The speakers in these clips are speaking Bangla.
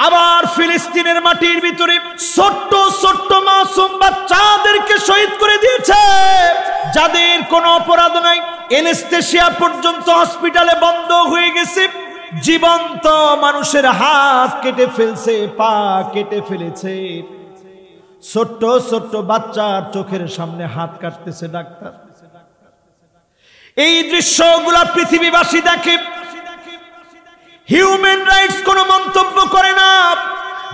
আবার ফিলিস্তিনের মাটির ভিতরে ছোট্ট ছোট্ট মাসুম বাচ্চাদেরকে শহীদ করে দিয়েছে, যাদের কোনো অপরাধ নাই। এনেস্থেশিয়া পর্যন্ত হসপিটালে বন্ধ হয়ে গেছে। জীবন্ত মানুষের হাত কেটে ফেলছে, পা কেটে ফেলেছে। ছোট্ট ছোট্ট বাচ্চার চোখের সামনে হাত কাটতেছে ডাক্তার। এই দৃশ্যগুলা পৃথিবীবাসী দেখে, হিউম্যান রাইটস কোনো মন্তব্য করে না,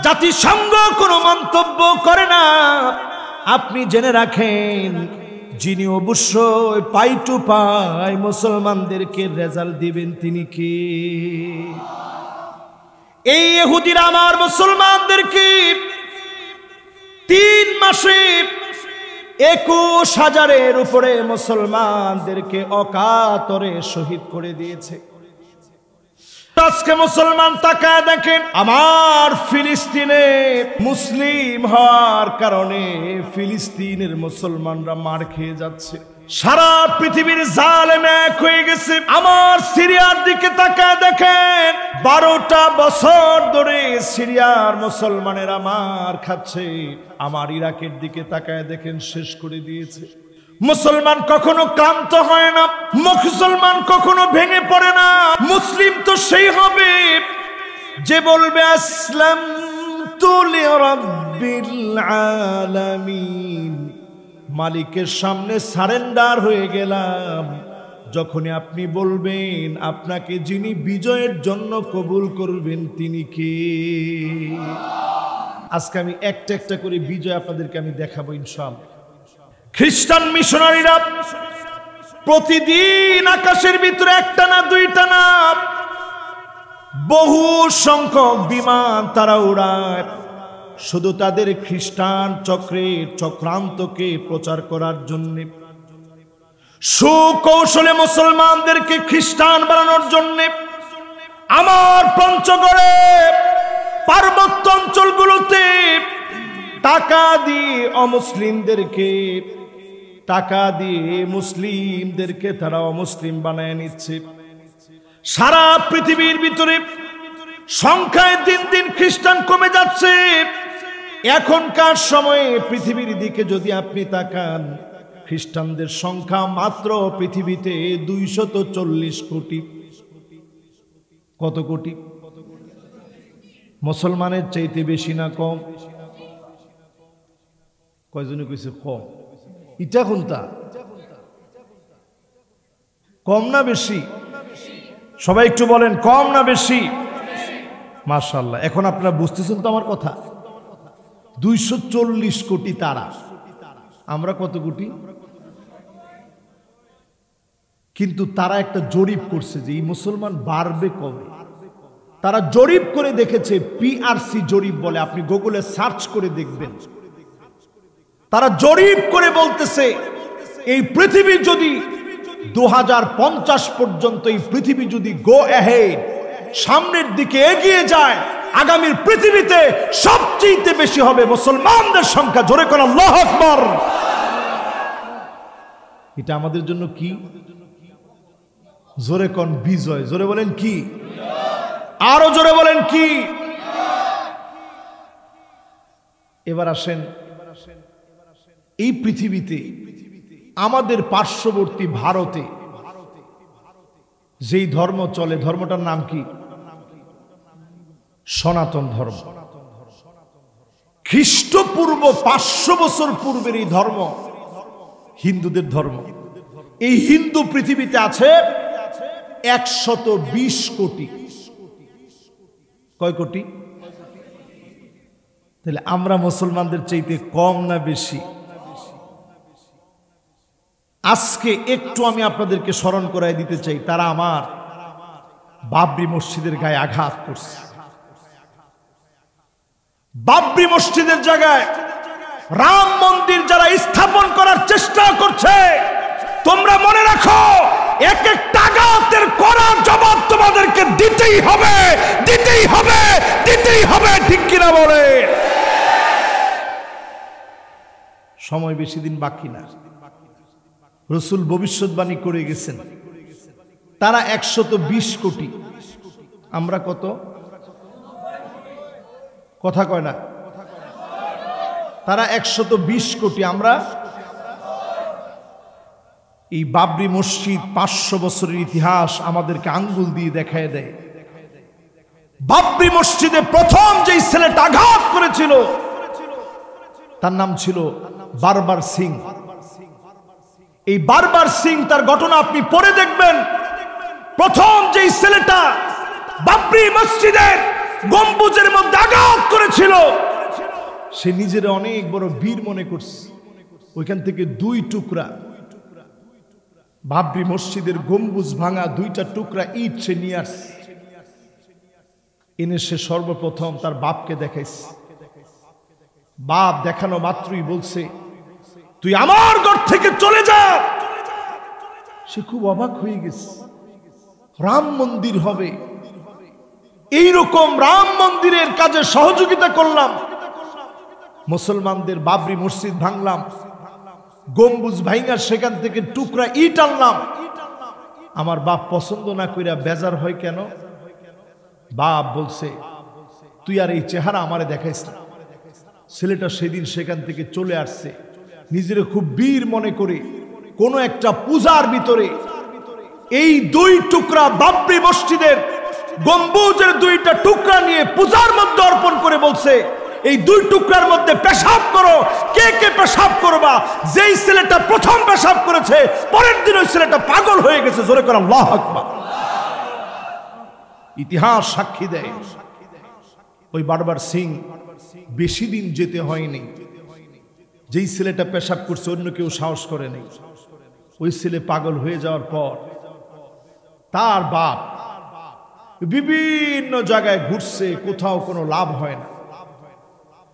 জাতিসংঘ কোনো মন্তব্য করে না। আপনি জেনে রাখেন, যিনি অবশ্যই পাই টু পাই মুসলমানদেরকে রেজাল্ট দিবেন তিনি কে? এই ইহুদিরা আমার মুসলমানদেরকে 3 মাসে 21,000-এর উপরে মুসলমানদেরকে অকাতরে শহীদ করে দিয়েছে। আজকে মুসলমান তাকায় দেখেন, আমার ফিলিস্তিনে মুসলিম হওয়ার কারণে ফিলিস্তিনের মুসলমানরা মার খেয়ে যাচ্ছে। সারা পৃথিবীর জালেম এক হয়ে গেছে। আমার সিরিয়ার দিকে তাকায় দেখেন, 12টা বছর ধরে সিরিয়ার মুসলমানেরা মার খাচ্ছে। আমার ইরাকের দিকে তাকায় দেখেন, শেষ করে দিয়েছে। মুসলমান কখনো ক্লান্ত হয় না, মুসলমান কখনো ভেঙে পড়ে না। মুসলিম তো সেই হবে যে বলবে আসলামতু লিরাব্বিল আলামিন, মালিকের সামনে সারেন্ডার হয়ে গেলাম। যখনই আপনি বলবেন, আপনাকে যিনি বিজয়ের জন্য কবুল করবেন তিনি কে? আজকে আমি একটা একটা করে বিজয় আপনাদেরকে আমি দেখাবো ইনশাআল্লাহ। খ্রিস্টান মিশনারিরা প্রতিদিন আকাশের ভিতরে একটা না দুইটা না বহু সংখ্যক বিমান তারা উড়ায়, শুধু তাদের খ্রিস্টান চক্রের চক্রান্তকে প্রচার করার জন্য, সুকৌশলে মুসলমানদেরকে খ্রিস্টান বানানোর জন্য। আমার পঞ্চগড়ে পার্বত্য অঞ্চলগুলোতে টাকা দিয়ে অমুসলিমদেরকে, টাকা দিয়ে মুসলিমদেরকে তারা অমুসলিম বানায় নিচ্ছে। সারা পৃথিবীর ভিতরে সংখ্যায় দিন দিন খ্রিস্টান কমে যাচ্ছে। এখনকার সময়ে পৃথিবীর দিকে যদি আপনি তাকান, খ্রিস্টানদের সংখ্যা মাত্র পৃথিবীতে 240 কোটি। কত কোটি? মুসলমানের চাইতে বেশি না কম? কয়জনে কইছে কম? ইটা কোনটা? কম না বেশি? সবাই একটু বলেন, কম না বেশি? মাশাআল্লাহ। এখন আপনারা বুঝতেছেন তো আমার কথা? 240 কোটি তারা, আমরা কত কোটি? কিন্তু তারা একটা জরিপ করছে যে এই মুসলমান বাড়বে কবে। তারা জরিপ করে দেখেছে, পিআরসি জরিপ বলে, আপনি গুগলে সার্চ করে দেখবেন। তারা জরিপ করে বলতেছে, এই পৃথিবী যদি 2050 পর্যন্ত এই পৃথিবী যদি গো অ্যাহেড, সামনের দিকে এগিয়ে যায়, আগামীর পৃথিবীতে সবচেয়ে বেশি হবে মুসলমানদের সংখ্যা। জোরে করে আল্লাহু আকবার। এটা আমাদের জন্য কি? জোরে কোন বিজয়। জোরে বলেন কি? আরো জোরে বলেন কি? এবার আসেন, এই পৃথিবীতে আমাদের পার্শ্ববর্তী ভারতে যেই ধর্ম চলে, ধর্মটার নাম কি? সনাতন ধর্ম। খ্রিস্টপূর্ব 500 বছর পূর্বের এই ধর্ম হিন্দুদের ধর্ম। এই হিন্দু পৃথিবীতে আছে 120 কোটি। কয় কোটি? তাহলে আমরা মুসলমানদের চাইতে কম না বেশি? আজকে একটু আমি আপনাদেরকে স্মরণ করাই দিতে চাই, তারা আমার বাবরি মসজিদের গায়ে আঘাত করছে। বাবরি মসজিদের জায়গায় রাম মন্দির যারা স্থাপন করার চেষ্টা করছে, তোমরা মনে রাখো, এক একটা আঘাতের কড়া জবাব তোমাদেরকে দিতেই হবে, দিতেই হবে, দিতেই হবে। ঠিক কিনা বলে? সময় বেশি দিন বাকি না। রাসূল ভবিষ্যৎবাণী করে গেছেন, তারা 120 কোটি, আমরা কত? কথা কয় না। তারা 120 কোটি, আমরা এই বাবরি মসজিদ 500 বছরের ইতিহাস আমাদেরকে আঙ্গুল দিয়ে দেখায় দেয়। বাবরি মসজিদে প্রথম যেই ছেলেটা আঘাত করেছিল তার নাম ছিল বারবার সিং। এই বারবার সিং, তার ঘটনা আপনি পড়ে দেখবেন। প্রথম যেই ছেলেটা বাবরি মসজিদের গম্বুজের মধ্যে আঘাত করেছিল, সে নিজের অনেক বড় বীর মনে করছে। ওইখান থেকে 2 টুকরা বাবরি মসজিদের গম্বুজ ভাঙা 2টা টুকরা ইট সে নিয়ে আসছে। এনে সে সর্বপ্রথম তার বাপকে দেখাইছে। বাপ দেখানো মাত্রই বলছে, তুই আমার ঘর থেকে চলে যা। সে খুব অবাক হয়ে গেছে, রাম মন্দির হবে, এইরকম রাম মন্দিরের কাজে সহযোগিতা করলাম, মুসলমানদের বাবরি মসজিদ ভাঙলাম, গম্বুজ ভাঙা সেখান থেকে টুকরা ইট আনলাম, আমার বাপ পছন্দ না কইরা বেজার হয় কেন? বাপ বলছে, তুই আর এই চেহারা আমারে দেখাইস না। ছেলেটা সেদিন সেখান থেকে চলে আসছে, নিজের খুব বীর মনে করে কোন একটা পূজার ভিতরে এই 2 টুকরা বাবরি মসজিদের গম্বুজের 2টা টুকরা নিয়ে পূজার মধ্যে অর্পণ করে বলছে, এই 2 টুকরার মধ্যে পেশাব করো। কে কে পেশাব করবা? যেই ছেলেটা প্রথম পেশাব করেছে, পরের দিন ওই ছেলেটা পাগল হয়ে গেছে। জোরে করে আল্লাহু আকবার। ইতিহাস সাক্ষী দেয়, ওই বারবার সিং বেশি দিন যেতে হয়নি, যেই ছেলেটা পেশাব করছে অন্য কেউ সাহস করে নেই। ওই ছেলে পাগল হয়ে যাওয়ার পর তার বাপ বিভিন্ন জায়গায় ঘুরছে, কোথাও কোনো লাভ হয় না।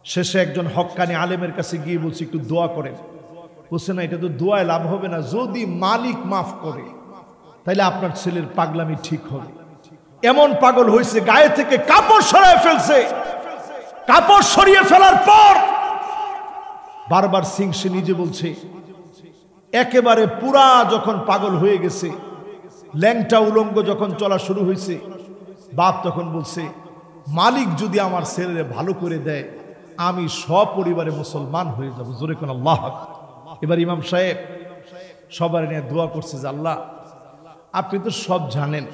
শেষে একজন হক্কানি আলেমের কাছে গিয়ে বলছে, একটু দোয়া করেন। বলছে, না, এটা তো দোয়ায় লাভ হবে না, যদি মালিক মাফ করে তাহলে আপনার ছেলের পাগলামি ঠিক হবে। এমন পাগল হয়েছে, গায়ে থেকে কাপড় সরিয়ে ফেলছে। কাপড় সরিয়ে ফেলার পর বারবার সিং সে নিজে বলছে, একেবারে পুরা যখন পাগল হয়ে গেছে, ল্যাংটা উলঙ্গ যখন চলা শুরু হয়েছে, বাপ তখন বলছে, মালিক যদি আমার ছেলেরে ভালো করে দেয়, আমি সপরিবারে মুসলমান হয়ে যাব। জোরে কোন আল্লাহ। এবার ইমাম সাহেব সবার নিয়ে দোয়া করছে যে, আল্লাহ, আপনি তো সব জানেন,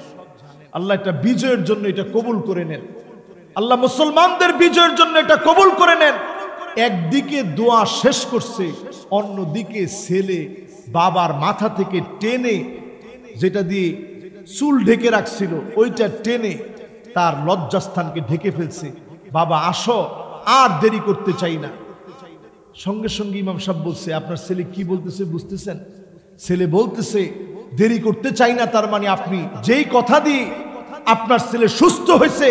আল্লাহ একটা বিজয়ের জন্য এটা কবুল করে নেন, আল্লাহ মুসলমানদের বিজয়ের জন্য এটা কবুল করে নেন। একদিকে দোয়া শেষ করছে, অন্যদিকে ছেলে বাবার মাথা থেকে টেনে, যেটা দিয়ে চুল ঢেকে রাখছিল, ওইটা টেনে তার লজ্জাস্থানকে ঢেকে ফেলছে। বাবা আসো, আর দেরি করতে চাই না। সঙ্গে সঙ্গে ইমাম সাহেব বলছে, আপনার ছেলে কি বলতেছে বুঝতেছেন? ছেলে বলতেছে, দেরি করতে চাই না, তার মানে আপনি যেই কথা দিয়ে আপনার ছেলে সুস্থ হয়েছে,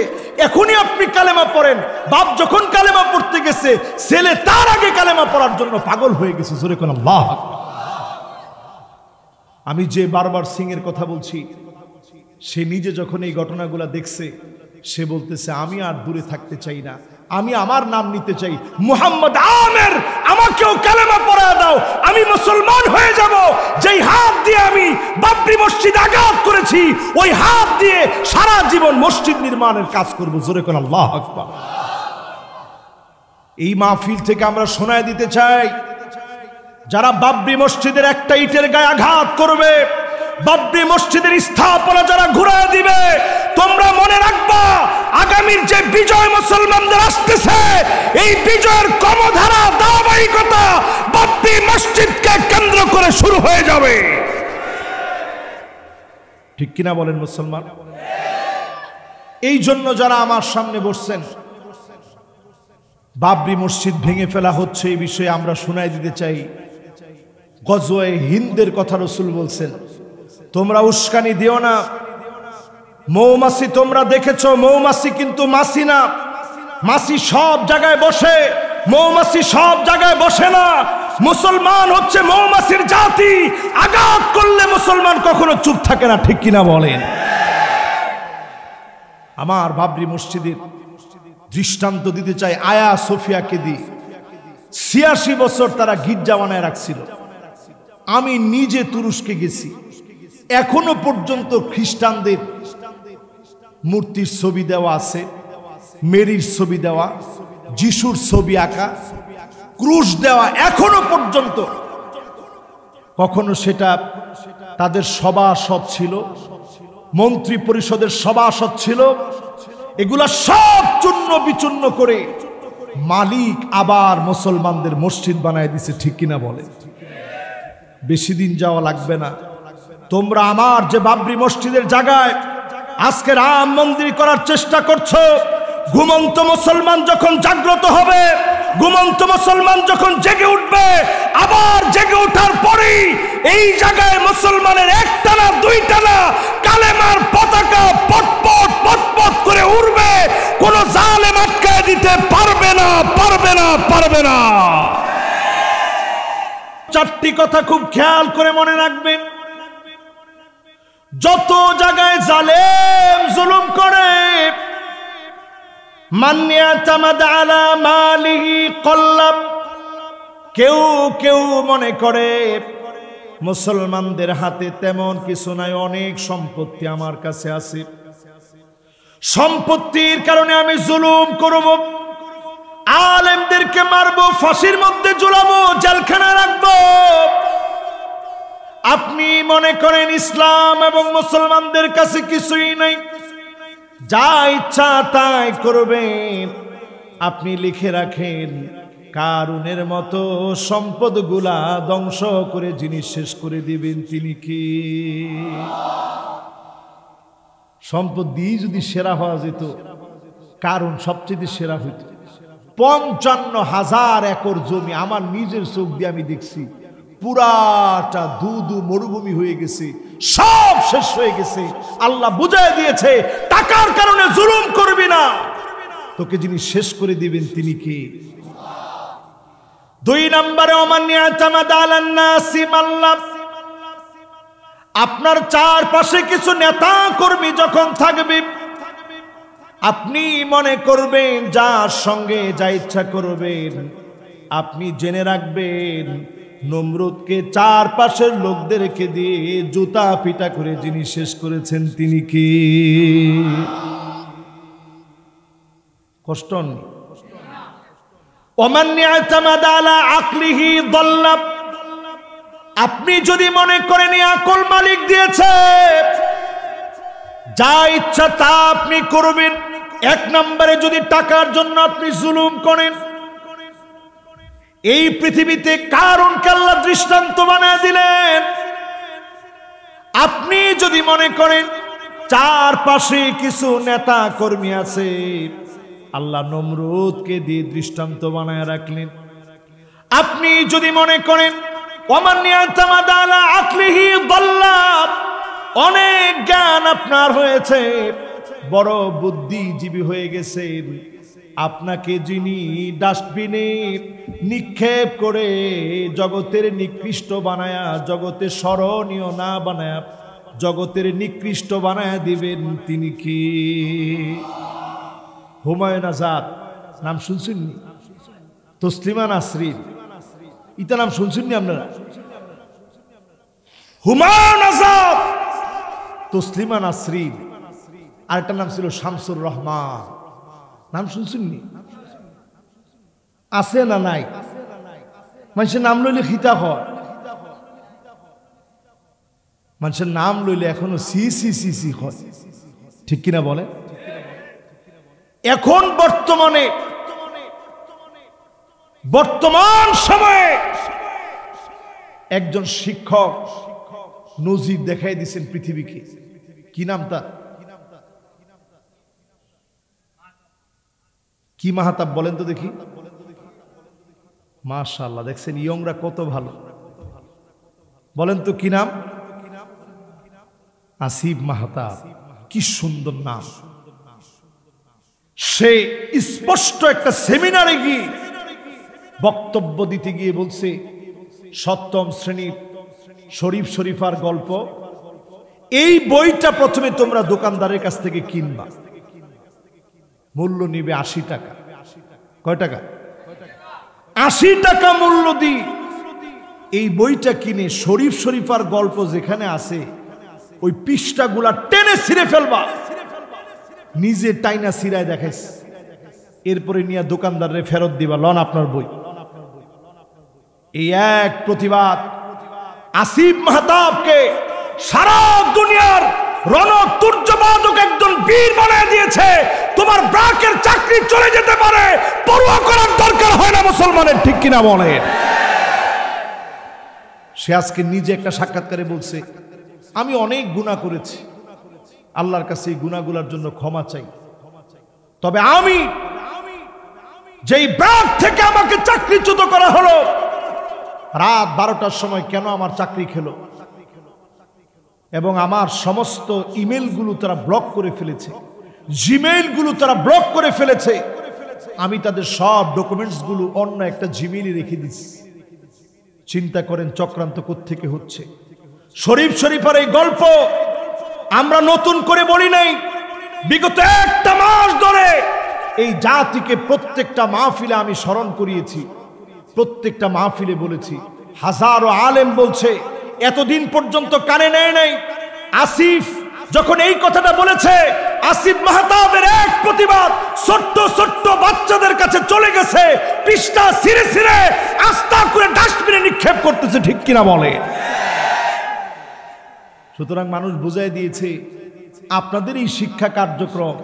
এখনই আপনি কালেমা পড়েন। বাপ যখন কালেমা পড়তে গেছে, ছেলে তার আগে কালেমা পড়ার জন্য পাগল হয়ে গেছে। জোরে কোন আল্লাহ। আমি যে বারবার সিং এর কথা বলছি, সে নিজে যখন এই ঘটনাগুলো দেখছে, সে বলতেছে, আমি আর দূরে থাকতে চাই না, আমি আমার নাম নিতে চাই, মুহাম্মদ আমের, আমাকেও কালেমা পড়ায় দাও, আমি মুসলমান হয়ে যাব। যেই হাত দিয়ে আমি বাবরি মসজিদ আঘাত করেছি, ওই হাত দিয়ে সারা জীবন মসজিদ নির্মাণের কাজ করব। জোরে কোন আল্লাহু আকবার। এই মাহফিল থেকে আমরা শোনায় দিতে চাই, যারা বাবরি মসজিদের একটা ইটের গায়ে আঘাত করবে, বাবরি মসজিদের স্থাপনা যারা ঘুরায় দিবে, তোমরা মনে রাখবা, আগামীর যে বিজয় মুসলমানদের আসতেছে, এই বিজয়ের ক্রমধারা ধারাবাহিকতা বাবরি মসজিদকে কেন্দ্র করে শুরু হয়ে যাবে। ঠিক কিনা বলেন মুসলমান? এই জন্য যারা আমার সামনে বসছেন, বাবরি মসজিদ ভেঙে ফেলা হচ্ছে, এই বিষয়ে আমরা শোনাই দিতে চাই, গজওয়ে হিন্দের কথা রাসূল বলছেন, তোমরা উস্কানি দিও না। মৌমাছি তোমরা দেখেছো, মৌমাছি কিন্তু মাছি না। মাছি সব জায়গায় বসে, মৌমাছি সব জায়গায় বসে না। মুসলমান হচ্ছে মৌমাছির জাতি, আঘাত করলে মুসলমান কখনো চুপ থাকে না। ঠিক কিনা বলেন? আমার বাবরি মসজিদের দৃষ্টান্ত দিতে চাই আয়া সোফিয়াকে দিয়ে। ৮৬ বছর তারা গির্জা বানায় রাখছিল। আমি নিজে তুরস্কে গেছি, এখনো পর্যন্ত খ্রিস্টানদের মূর্তির ছবি দেওয়া আছে, মেরির ছবি দেওয়া, যিশুর ছবি আঁকা, ক্রুশ দেওয়া, এখনো পর্যন্ত। কখনো সেটা তাদের সভাসদ ছিল, মন্ত্রী পরিষদের সভাসদ ছিল, এগুলা সব চূর্ণ বিচূর্ণ করে মালিক আবার মুসলমানদের মসজিদ বানায় দিছে। ঠিক কিনা বলে? বেশি দিন যাওয়া লাগবে না, তোমরা আমার যে বাবরি মসজিদের জায়গায় আজকে রাম মন্দির করার চেষ্টা করছো, ঘুমন্ত মুসলমান যখন জাগ্রত হবে, ঘুমন্ত মুসলমান যখন জেগে উঠবে, আবার জেগে ওঠার পরেই এই জায়গায় মুসলমানের একটা না দুইটা না কালেমার পতাকা পটপট পটপট করে উড়বে। কোন জালেম আটকায় দিতে পারবে না, পারবে না, পারবে না। চারটি কথা খুব খেয়াল করে মনে রাখবেন। যত জায়গায় জালেম জুলুম করে, কেউ কেউ মনে করে মুসলমানদের হাতে তেমন কিছু নাই, অনেক সম্পত্তি আমার কাছে আছে, সম্পত্তির কারণে আমি জুলুম করব, আলেমদেরকে মারবো, ফাঁসির মধ্যে ঝুলাবো, জেলখানায় রাখবো। আপনি মনে করেন ইসলাম এবং মুসলমানদের কাছে কিছুই নাই, যা ইচ্ছা তাই করবেন। আপনি লিখে রাখেন, কারুনের মতো সম্পদগুলা ধ্বংস করে জিনিস শেষ করে দিবেন তিনি কি? সম্পদ দিয়ে যদি সেরা হওয়া যেত, কারণ সবচেয়ে সেরা হইত। 55,000 একর জমি আমার নিজের চোখ দিয়ে আমি দেখছি, পুরাটা দুদু মরুভূমি হয়ে গেছে, সব শেষ হয়ে গেছে। আল্লাহ বুঝায় দিয়েছে, টাকার কারণে জুলুম করবি না, তোকে যিনি শেষ করে দিবেন তিনি কি? 2 নম্বরে আপনার চারপাশে কিছু নেতা কর্মী যখন থাকবে, আপনি মনে করবেন যার সঙ্গে যা ইচ্ছা করবেন। আপনি জেনে রাখবেন, নমরুদকে চারপাশের লোকদেরকে দিয়ে জুতা পিটা করে যিনি শেষ করেছেন তিনি কি? কষ্ট নেই। আপনি যদি মনে করেন আকল মালিক দিয়েছে, যা ইচ্ছা তা আপনি করবেন। 1 নম্বরে যদি টাকার জন্য আপনি জুলুম করেন, এই পৃথিবীতে কারুনকে আল্লাহ দৃষ্টান্ত বানায় দিলেন। আপনি যদি মনে করেন চারপাশে কিছু নেতা কর্মী আছে, আল্লাহ নমরুদকে দিয়ে দৃষ্টান্ত বানায় রাখলেন। আপনি যদি মনে করেন অনেক জ্ঞান আপনার হয়েছে, বড় বুদ্ধিজীবী হয়ে গেছেন, আপনাকে যিনি ডাস্টবিনে নিক্ষেপ করে জগতের নিকৃষ্ট বানায়া, জগতে স্মরণীয় না বানায়া জগতের নিকৃষ্ট বানায়া দিবেন তিনি কি? হুমায়ুন আজাদ নাম শুনছেন? তসলিমা নাসরিন, ইটা নাম শুনছেন নি আপনারা? হুমায়ুন আজাদ, তসলিমা নাসরিন, আরেকটা নাম ছিল শামসুর রহমান, নাম শুনছেন নি? আছে না নাই? মানুষের নাম লইলে খিতা হয়, মানুষের নাম লইলে এখনো সি সি সি সি হয়। ঠিক কিনা বলে? এখন বর্তমান সময়ে একজন শিক্ষক নজির দেখাই দিচ্ছেন পৃথিবীকে। কি নাম তার? কি মাহাতাব বলেন তো দেখি? মাশাআল্লাহ, দেখছেন ইয়ংরা কত ভালো। বলেন তো কি নাম? আসিফ মাহাতাব। কি সুন্দর নাম। সে স্পষ্ট একটা সেমিনারে গিয়ে বক্তব্য দিতে গিয়ে বলছে, সপ্তম শ্রেণীর শরীফ শরীফার গল্প, এই বইটা প্রথমে তোমরা দোকানদারের কাছ থেকে কিনবা, মূল্য নিবে 80 টাকা। কয় টাকা? 80 টাকা মূল্য দি এই বইটা কিনে শরীফ শরীফার গল্প যেখানে আছে ওই পৃষ্ঠাগুলা টেনে ছিঁড়ে ফেলবা। নিজে টাইনা ছিঁড়ায় দেখাইছে, এরপরে নিয়ে দোকানদারে ফেরত দিবা, লন আপনার বই। এই এক প্রতিবাদ আসিফ মাহতাবকে সারা দুনিয়ার রণক তুর্যবাদক একজন বীর বানিয়ে দিয়েছে। তোমার ব্রাকের চাকরি চলে যেতে পারে, পরোয়া করার দরকার হয় না মুসলমানের, ঠিক কিনা বলেন? সে আজকে নিজে একটা সাক্ষাৎকারে বলছে, আমি অনেক গুনাহ করেছি, আল্লাহর কাছে এই গুনাহগুলোর জন্য ক্ষমা চাই, তবে আমি যেই ব্রাক থেকে আমাকে চাকরিচ্যুত করা হলো, রাত 12টার সময় কেন আমার চাকরি খেলো, এবং আমার সমস্ত ইমেলগুলো তারা ব্লক করে ফেলেছে, জিমেইলগুলো তারা ব্লক করে ফেলেছে, আমি তাদের সব ডকুমেন্টসগুলো অন্য একটা জিমেইলে রেখে দিচ্ছি। চিন্তা করেন চক্রান্ত কোত্থেকে হচ্ছে। শরীফের এই গল্প আমরা নতুন করে বলি নাই, বিগত একটা মাস ধরে এই জাতিকে প্রত্যেকটা মাহফিলে আমি স্মরণ করিয়েছি, প্রত্যেকটা মাহফিলে বলেছি। হাজারো আলেম বলছে, এতদিন পর্যন্ত কানে নেয় নাই। আসিফ যখন এই কথাটা বলেছে, আসিফ মাহতাবের এক প্রতিবাদ ছোট্ট ছোট্ট বাচ্চাদের কাছে চলে গেছে, পৃষ্ঠা ছিঁড়ে ছিঁড়ে আস্তা করে ডাস্টবিনে নিক্ষেপ করতেছে, ঠিক কিনা বলে? সুতরাং মানুষ বুঝাই দিয়েছে, আপনাদের এই শিক্ষা কার্যক্রম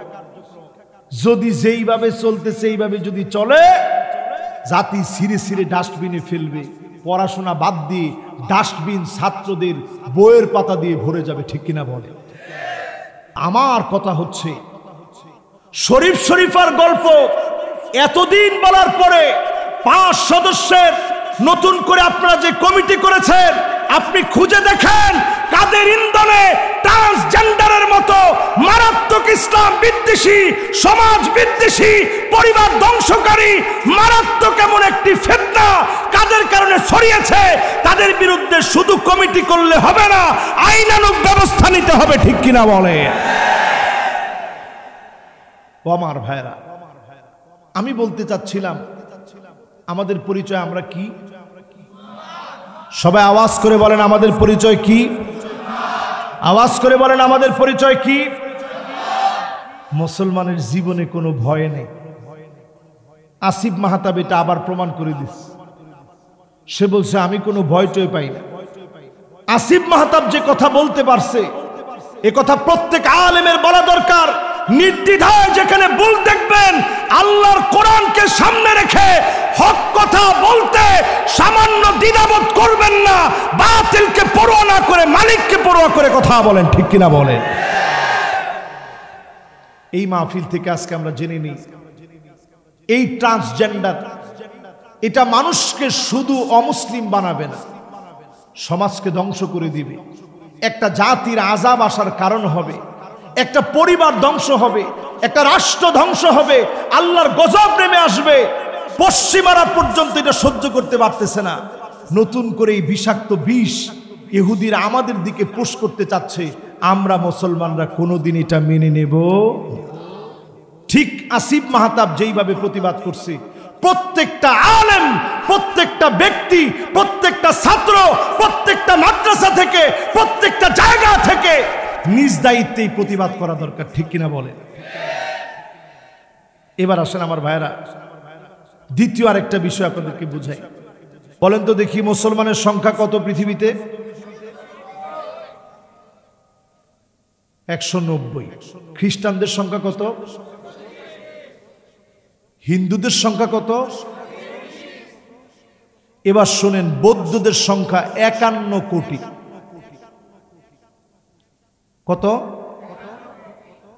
যদি যেইভাবে চলতেছে এইভাবে যদি চলে, জাতি ছিঁড়ে ছিঁড়ে ডাস্টবিনে ফেলবে, পড়াশোনা বাদ দিয়ে ডাস্টবিন ছাত্রদের বইয়ের পাতা দিয়ে ভরে যাবে, ঠিক কিনা বলে? আমার কথা হচ্ছে, শরীফের গল্প এতদিন বলার পরে 5 সদস্যের নতুন করে আপনারা যে কমিটি করেছেন, আপনি খুঁজে দেখেন কাদের ইন্ধনে ট্রান্সজেন্ডারের মতো মারাত্মক ইসলাম বিদ্বেষী, সমাজ বিদ্বেষী, পরিবার ধ্বংসকারী মারাত্মক এমন একটি ফিতনা কাদের কারণে ছড়িয়েছে। তাদের বিরুদ্ধে শুধু কমিটি করলে হবে না, আইনানুগ ব্যবস্থা নিতে হবে, ঠিক কিনা বলে? আমার ভাইরা, আমি বলতে চাচ্ছিলাম আমাদের পরিচয় আমরা কি? সবাই আওয়াজ করে বলেন আমাদের পরিচয় কি? আওয়াজ করে বলেন আমাদের পরিচয় কি? মুসলমানের জীবনে কোনো ভয় নেই। আসিফ মাহতাব এটা আবার প্রমাণ করে দিচ্ছে। সে বলছে আমি কোনো ভয় টয় পাই না। আসিফ মাহতাব যে কথা বলতে পারছে, এ কথা প্রত্যেক আলেমের বলা দরকার। নির্দ্বিধায় যেখানে ভুল দেখবেন, আল্লাহর কোরআনকে সামনে রেখে হক কথা বলতে সামান্য দ্বিধাবোধ করবেন না। বাতিলকে পরোয়া না করে মালিককে পরোয়া করে কথা বলেন, ঠিক কিনা বলেন? এই মাহফিল থেকে আজকে আমরা জেনে নিই, এই ট্রান্সজেন্ডার এটা মানুষকে শুধু অমুসলিম বানাবে না, সমাজকে ধ্বংস করে দিবে, একটা জাতির আযাব আসার কারণ হবে, একটা পরিবার ধ্বংস হবে, একটা রাষ্ট্র ধ্বংস হবে, আল্লাহর গজব নেমে আসবে। পশ্চিমারা পর্যন্ত এটা সহ্য করতে পারতেছে না। নতুন করে এই বিষাক্ত বিষ ইহুদিরা আমাদের দিকে পুশ করতে চাচ্ছে, আমরা মুসলমানরা কোনোদিন এটা মেনে নেব? ঠিক আসিফ মাহতাব যেইভাবে প্রতিবাদ করছে, প্রত্যেকটা আলেম, প্রত্যেকটা ব্যক্তি, প্রত্যেকটা ছাত্র, প্রত্যেকটা মাদ্রাসা থেকে, প্রত্যেকটা জায়গা থেকে নিজ দায়িত্বেই প্রতিবাদ করা দরকার, ঠিক কিনা বলেন? এবার আসেন আমার ভাইরা, দ্বিতীয় আরেকটা বিষয় আপনাদেরকে বুঝাই। বলেন তো দেখি, মুসলমানের সংখ্যা কত পৃথিবীতে? 190। খ্রিস্টানদের সংখ্যা কত? হিন্দুদের সংখ্যা কত? এবার শোনেন, বৌদ্ধদের সংখ্যা 51 কোটি। কত?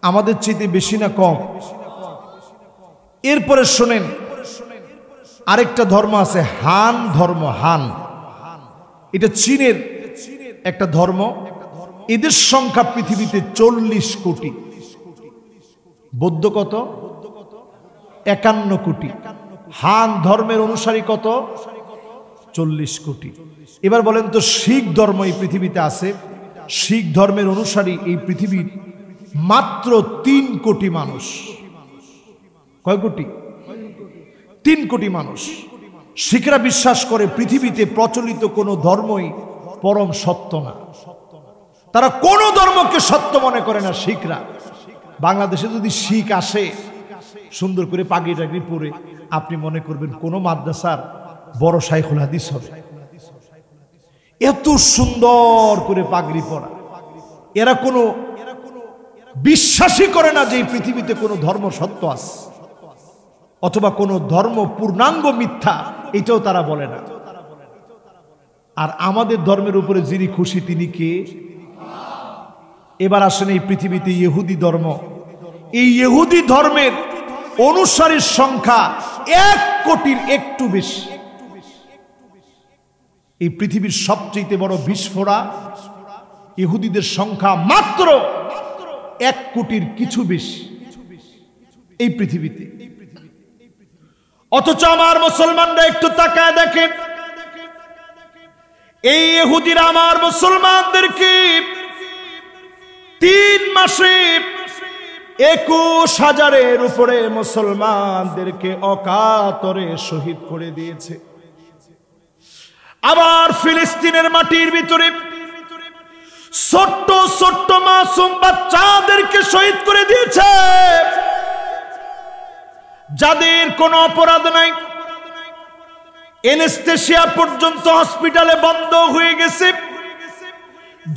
আমাদের চেয়ে বেশি না কম? এরপরে শোনেন, আরেকটা ধর্ম আছে, হান ধর্ম। হান এটা চীনের একটা ধর্ম, এদের সংখ্যা পৃথিবীতে 40 কোটি। বৌদ্ধ কত? 51 কোটি। হান ধর্মের অনুসারী কত? 40 কোটি। এবার বলেন তো, শিখ ধর্ম এই পৃথিবীতে আছে, শিখ ধর্মের অনুসারী এই পৃথিবীর মাত্র 3 কোটি মানুষ। কয় কোটি? 3 কোটি মানুষ। শিখরা বিশ্বাস করে পৃথিবীতে প্রচলিত কোনো ধর্মই পরম সত্য না, তারা কোনো ধর্মকে সত্য মনে করে না শিখরা। বাংলাদেশে যদি শিখ আসে, সুন্দর করে পাগড়ি টাগড়ি পরে আপনি মনে করবেন কোন মাদ্রাসার বড় শাইখুল হাদিস হবে। এত সুন্দর করে পাগড়ি পরা। এরা কোনো বিশ্বাসই করে না যে এই পৃথিবীতে কোনো ধর্ম সত্য আছে অথবা কোনো ধর্ম পূর্ণাঙ্গ মিথ্যা, এটাও তারা বলে না। আর আমাদের ধর্মের উপরে যিনি খুশি তিনি কে? এবার আসেন এই পৃথিবীতে ইহুদি ধর্ম, এই ইহুদি ধর্মের অনুসারীর সংখ্যা 1 কোটির একটু বেশি। এই পৃথিবীর সবচেয়ে বড় বিস্ফোরা ইহুদিদের সংখ্যা মাত্র 1 কোটির কিছু বেশি এই পৃথিবীতে। অথচ আমার মুসলমানরা একটু তাকায় দেখেন, এই ইহুদিরা আমার মুসলমানদেরকে 3 মাসে 21,000-এর উপরে মুসলমানদেরকে অকাতরে শহীদ করে দিয়েছে। আবার ফিলিস্তিনের মাটির ভিতরে ছোট্ট ছোট্ট মাসুম বাচ্চাদেরকে শহীদ করে দিয়েছে, যাদের কোনো অপরাধ নাই। এনেস্থেশিয়া পর্যন্ত হসপিটালে বন্ধ হয়ে গেছে,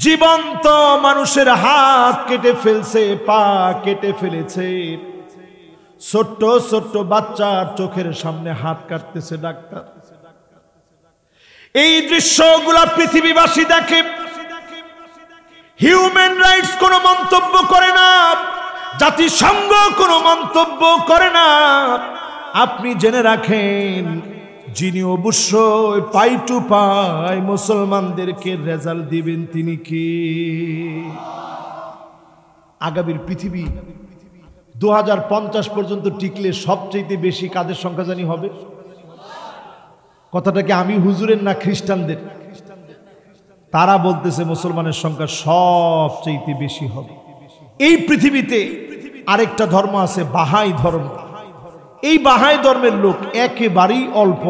জীবন্ত মানুষের হাত কেটে ফেলছে, পা কেটে ফেলেছে, ছোট্ট ছোট্ট বাচ্চার চোখের সামনে হাত কাটতেছে ডাক্তার। এই দৃশ্যগুলা পৃথিবীবাসী দেখে, হিউম্যান রাইটস কোনো মন্তব্য করে না, জাতিসংঘ কোনো মন্তব্য করে না। আপনি জেনে রাখেন, যিনি অবশ্যই পাই টু পাই মুসলমানদেরকে রেজাল্ট দিবেন তিনি কি? আগামীর পৃথিবী 2050 পর্যন্ত টিকলে সবচেয়ে বেশি কাদের সংখ্যা জানি হবে? কথাটা কি আমি হুজুরের না খ্রিস্টানদের? তারা বলতেছে মুসলমানের সংখ্যা সবচেয়ে বেশি হবে। এই পৃথিবীতে আরেকটা ধর্ম আছে, বাহাই ধর্ম। এই বাহাই ধর্মের লোক একেবারেই অল্প,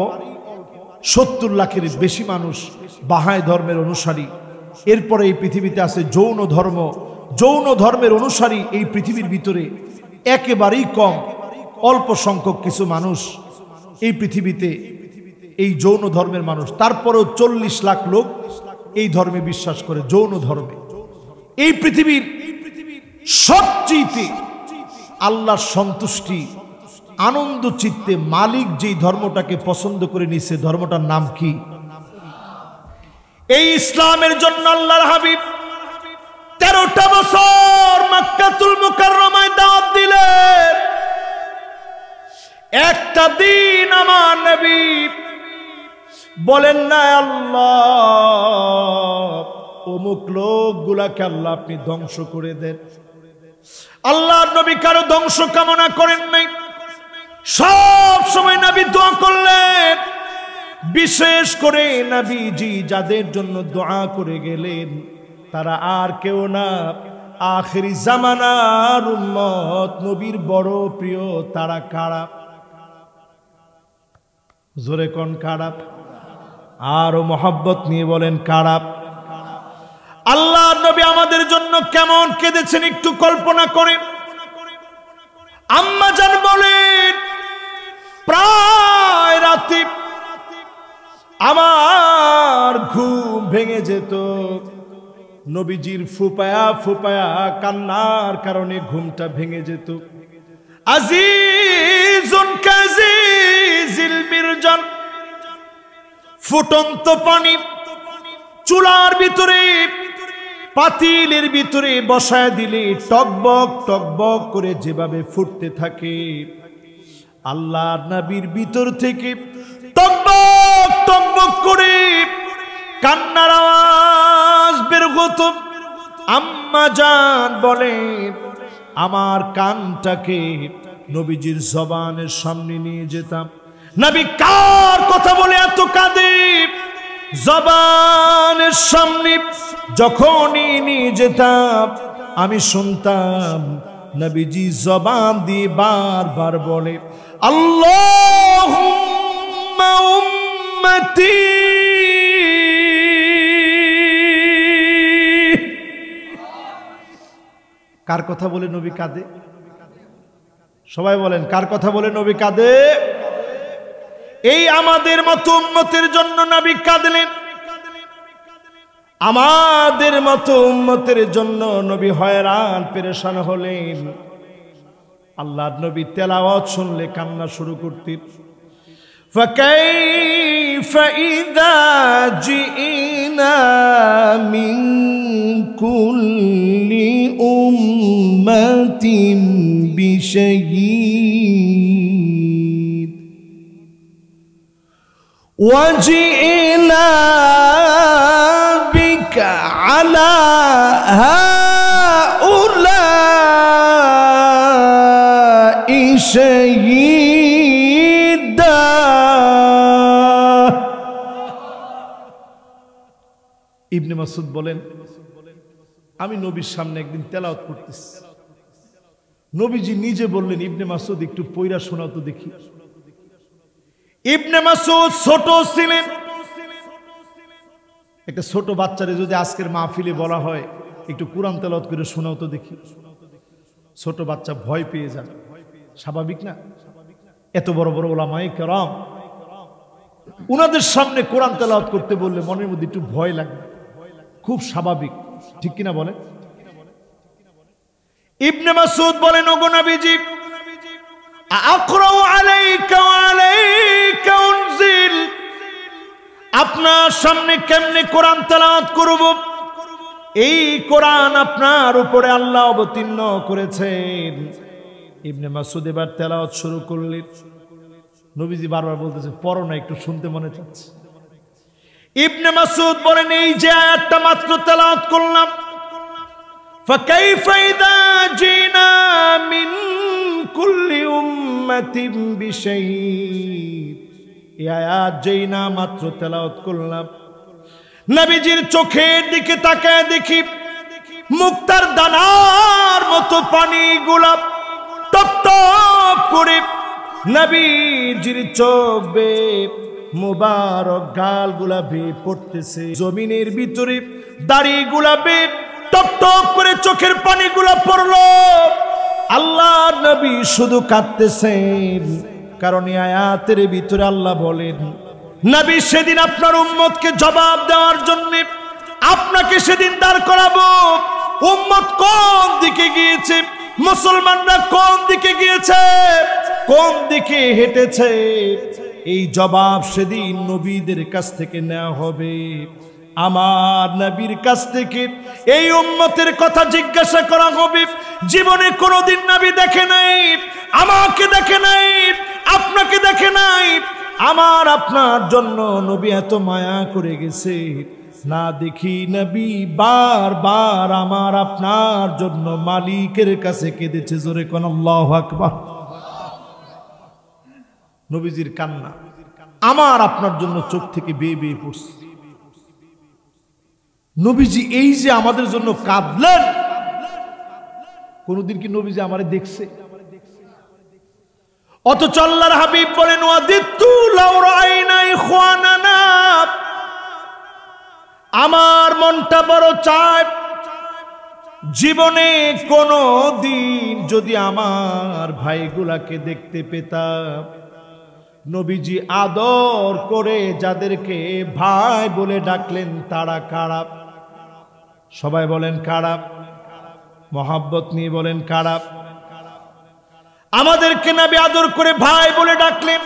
70 লাখের বেশি মানুষ বাহাই ধর্মের অনুসারী। এরপরে এই পৃথিবীতে আছে জৈন ধর্ম। জৈন ধর্মের অনুসারী এই পৃথিবীর ভিতরে একেবারেই কম, অল্প সংখ্যক কিছু মানুষ এই পৃথিবীতে এই জৈন ধর্মের মানুষ। তারপরেও 40 লাখ লোক এই ধর্মে বিশ্বাস করে, জৈন ধর্মে। এই পৃথিবীর সবচেয়ে আল্লাহর সন্তুষ্টি, আনন্দ চিত্তে মালিক যেই ধর্মটাকে পছন্দ করে নিছে, ধর্মটার নাম কি? এই ইসলামের জন্য আল্লাহর হাবিব 13টা বছর মক্কাতুল মুকাররমায় দাওয়াত দিলেন। একটা দিন আমার নবী বলেন না, আল্লাহ অমুক লোকগুলাকে আল্লাহ আপনি ধ্বংস করে দেন। আল্লাহর নবী কারো ধ্বংস কামনা করেন নাই, সব সময় নবী দোয়া করলেন। বিশেষ করে নবীজি যাদের জন্য দোয়া করে গেলেন তারা আর কেউ না, আখিরি জামানার উম্মত, নবীর বড় প্রিয়। তারা কারা? জোরে কোন কারা? আরো মহব্বত নিয়ে বলেন কারা? আল্লাহর নবী আমাদের জন্য কেমন কেঁদেছেন একটু কল্পনা করেন। আম্মা জান বলেন, প্রায় রাতে আমার ঘুম ভেঙে যেত, নবীজির ফুপায়া ফুপায়া কান্নার কারণে ঘুমটা ভেঙে যেত। আজিজুন কাজিজিল মিরজান, ফুটন্ত পানি চুলার ভিতরে পাতিলের ভিতরে বসায় দিলে টকবক টকবক করে যেভাবে ফুটতে থাকে, আল্লাহর নবীর ভিতর থেকে টকবক টকবক করে কান্নার আওয়াজ বের হতো। আম্মা জান বলেন, আমার কানটাকে নবীজির জবানের সামনে নিয়ে যেতাম। নবী কার কথা বলে এত কাঁদে? জবানের সামনে যখনই নিয়ে যেতাম আমি শুনতাম নবীজি জবান দিয়ে বারবার বলে, আল্লাহুম্মা উম্মতি। কার কথা বলে নবী কাঁদে? সবাই বলেন কার কথা বলে নবী কাঁদে? এই আমাদের মতো উম্মতের জন্য নবী কাঁদলেন, আমাদের মতো উম্মতের জন্য নবী হয়রান পেরেশান হলেন। আল্লাহর নবী তেলাওয়াত শুনলে কান্না শুরু করতেন। فكيف إذا جئنا من كل أمة بشهيد وجئنا بك على هؤلاء شهيدا। ইবনে মাসউদ বলেন, আমি নবীর সামনে একদিন তেলাওয়াত করতেছি, নবীজি নিজে বললেন, ইবনে মাসউদ একটু পয়রা শোনাও তো দেখি। ইবনে মাসউদ ছোট ছিলেন। একটা ছোট বাচ্চারে যদি আজকের মাহফিলে বলা হয় একটু কোরআন তেলাওয়াত করে শোনাও তো দেখি, ছোট বাচ্চা ভয় পেয়ে যান, স্বাভাবিক না? এত বড় বড় উলামায়ে কেরাম, উনাদের সামনে কোরআন তেলাওয়াত করতে বললে মনের মধ্যে একটু ভয় লাগে, খুব স্বাভাবিক, ঠিক কিনা বলেন? ইবনে মাসউদ বলেন, ওগো নবীজি, আকরাউ আলাইকা ওয়া আলাইকা উনজিল, আপনার সামনে কেমনে কোরআন তেলাওয়াত করব? এই কোরআন আপনার উপরে আল্লাহ অবতীর্ণ করেছেন। ইবনে মাসউদ এবার তেলাওয়াত শুরু করলেন। নবীজি বারবার বলতেছে, পড়ো না, একটু শুনতে মনে চাচ্ছে। ইবনে মাসউদ বলেন, এই যে আয়াতটা মাত্র তেলাওয়াত করলাম, ফাকাইফা ইযা জিনা মিন কুল্লি উম্মাতিন বিশাহীদ, এই আয়াত যেই না মাত্র তেলাওয়াত করলাম, নবীজির চোখের দিকে তাকায় দেখি মুক্তার দানার মতো পানিগুলা টপ টপ করে নবীজির চোখ বেয়ে মুবারক গালগুলা বেয়ে পড়তেছে। জমিনের ভিতরে দাড়িগুলা বেয়ে টপ টপ করে চোখের পানিগুলা পড়লো। আল্লাহর নবী শুধু কাঁদতেছেন, কারণ এই আয়াতের ভিতরে আল্লাহ বলেন, নবী সেদিন আপনার উম্মতকে জবাব দেওয়ার জন্য আপনাকে সেদিন দাঁড় করাবো। উম্মত কোন দিকে গিয়েছে, মুসলমানরা কোন দিকে গিয়েছে, কোন দিকে হেঁটেছে, এই জবাব সেদিন নবীদের কাছ থেকে নেওয়া হবে। আমার নবীর কাছ থেকে এই উম্মতের কথা জিজ্ঞাসা করা হবে। জীবনে কোনোদিন নবী দেখে নাই, আমাকে দেখে নাই, আপনাকে দেখে নাই, আমার আপনার জন্য নবী এত মায়া করে গেছে, না দেখি নবী বারবার আমার আপনার জন্য মালিকের কাছে কেঁদেছে। জোরে কোন আল্লাহু আকবার। নবীজির কান্না আমার আপনার জন্য চোখ থেকে বেয়ে বেয়ে পড়ছে। নবীজি এই যে আমাদের জন্য কাঁদলেন, কোনদিন কি নবীজি আমারে দেখছে? অথচ আল্লাহর হাবিব বলেন, ওয়াদিতু লাউ রাআইনা ইখওয়ানানা, আমার মনটা বড় চায় জীবনে কোনো দিন যদি আমার ভাইগুলাকে দেখতে পেতাম। নবীজি আদর করে যাদেরকে ভাই বলে ডাকলেন তারা কারা? সবাই বলেন কারা? মহাব্বত নিয়ে বলেন কারা? আমাদেরকে নবী আদর করে ভাই বলে ডাকলেন।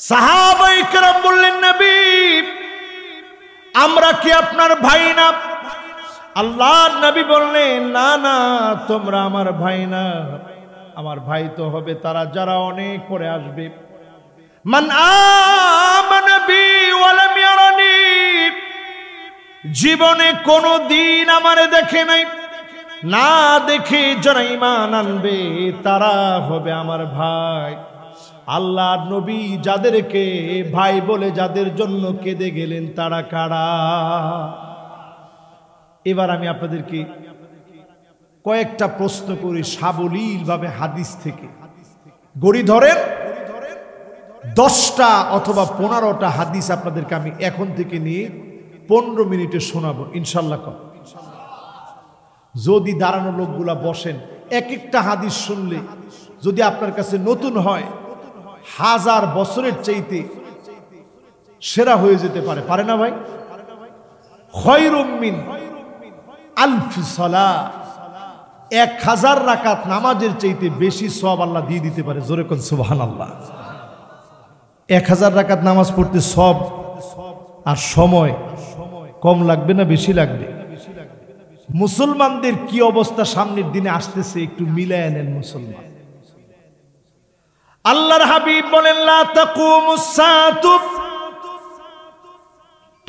সাহাবায়ে কেরাম বললেন, নবী আমরা কি আপনার ভাই না? আল্লাহর নবী বললেন, না না, তোমরা আমার ভাই না, আমার ভাই তো হবে তারা যারা অনেক পরে আসবে। মান আমানা বি ওয়া লাম ইয়ারানি, জীবনে কোনো দিন আমারে দেখে নাই, না দেখে যারা ঈমান আনবে তারা হবে আমার ভাই। আল্লাহর নবী যাদেরকে ভাই বলে যাদের জন্য কেঁদে গেলেন তারা কারা? এবার আমি আপনাদেরকে কয়েকটা প্রশ্ন করি সাবলীল ভাবে হাদিস থেকে। গড়ি ধরেন 10টা অথবা 15টা হাদিস আপনাদেরকে আমি এখন থেকে নিয়ে 15 মিনিটে শোনাবো ইনশাআল্লাহ। যদি দাঁড়ানো লোকগুলা বসেন এক একটা হাদিস শুনলে যদি আপনার কাছে নতুন হয়, 1000 বছরের চাইতে সেরা হয়ে যেতে পারে, পারে না ভাই? খায়রুম মিন আলফি সালাহ, 1000 রাকাত নামাজের চাইতে বেশি সওয়াব আল্লাহ দিয়ে দিতে পারে। জোরে কোন সুবহানাল্লাহ। 1000 রাকাত নামাজ পড়তে সওয়াব আর সময় কম লাগবে না বেশি লাগবে? মুসলমানদের কি অবস্থা সামনের দিনে আসতেছে একটু মিলায় নেন মুসলমান। আল্লাহর হাবিব বলেন লা তাকুমুস সাআতু,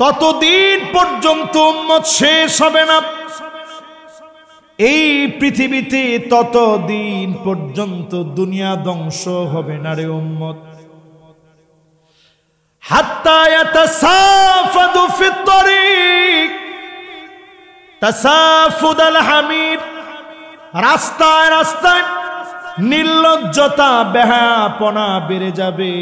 ততদিন পর্যন্ত উম্মত শেষ হবে না এই পৃথিবীতে, ততদিন পর্যন্ত দুনিয়া ধ্বংস হবে না রে উম্মত। হাত্তা ইয়াতাসাফাদু ফিত তরিক তাসাফুদাল হামির, রাস্তায় রাস্তায় নির্লজ্জতা বেহায়াপনা বেড়ে যাবে।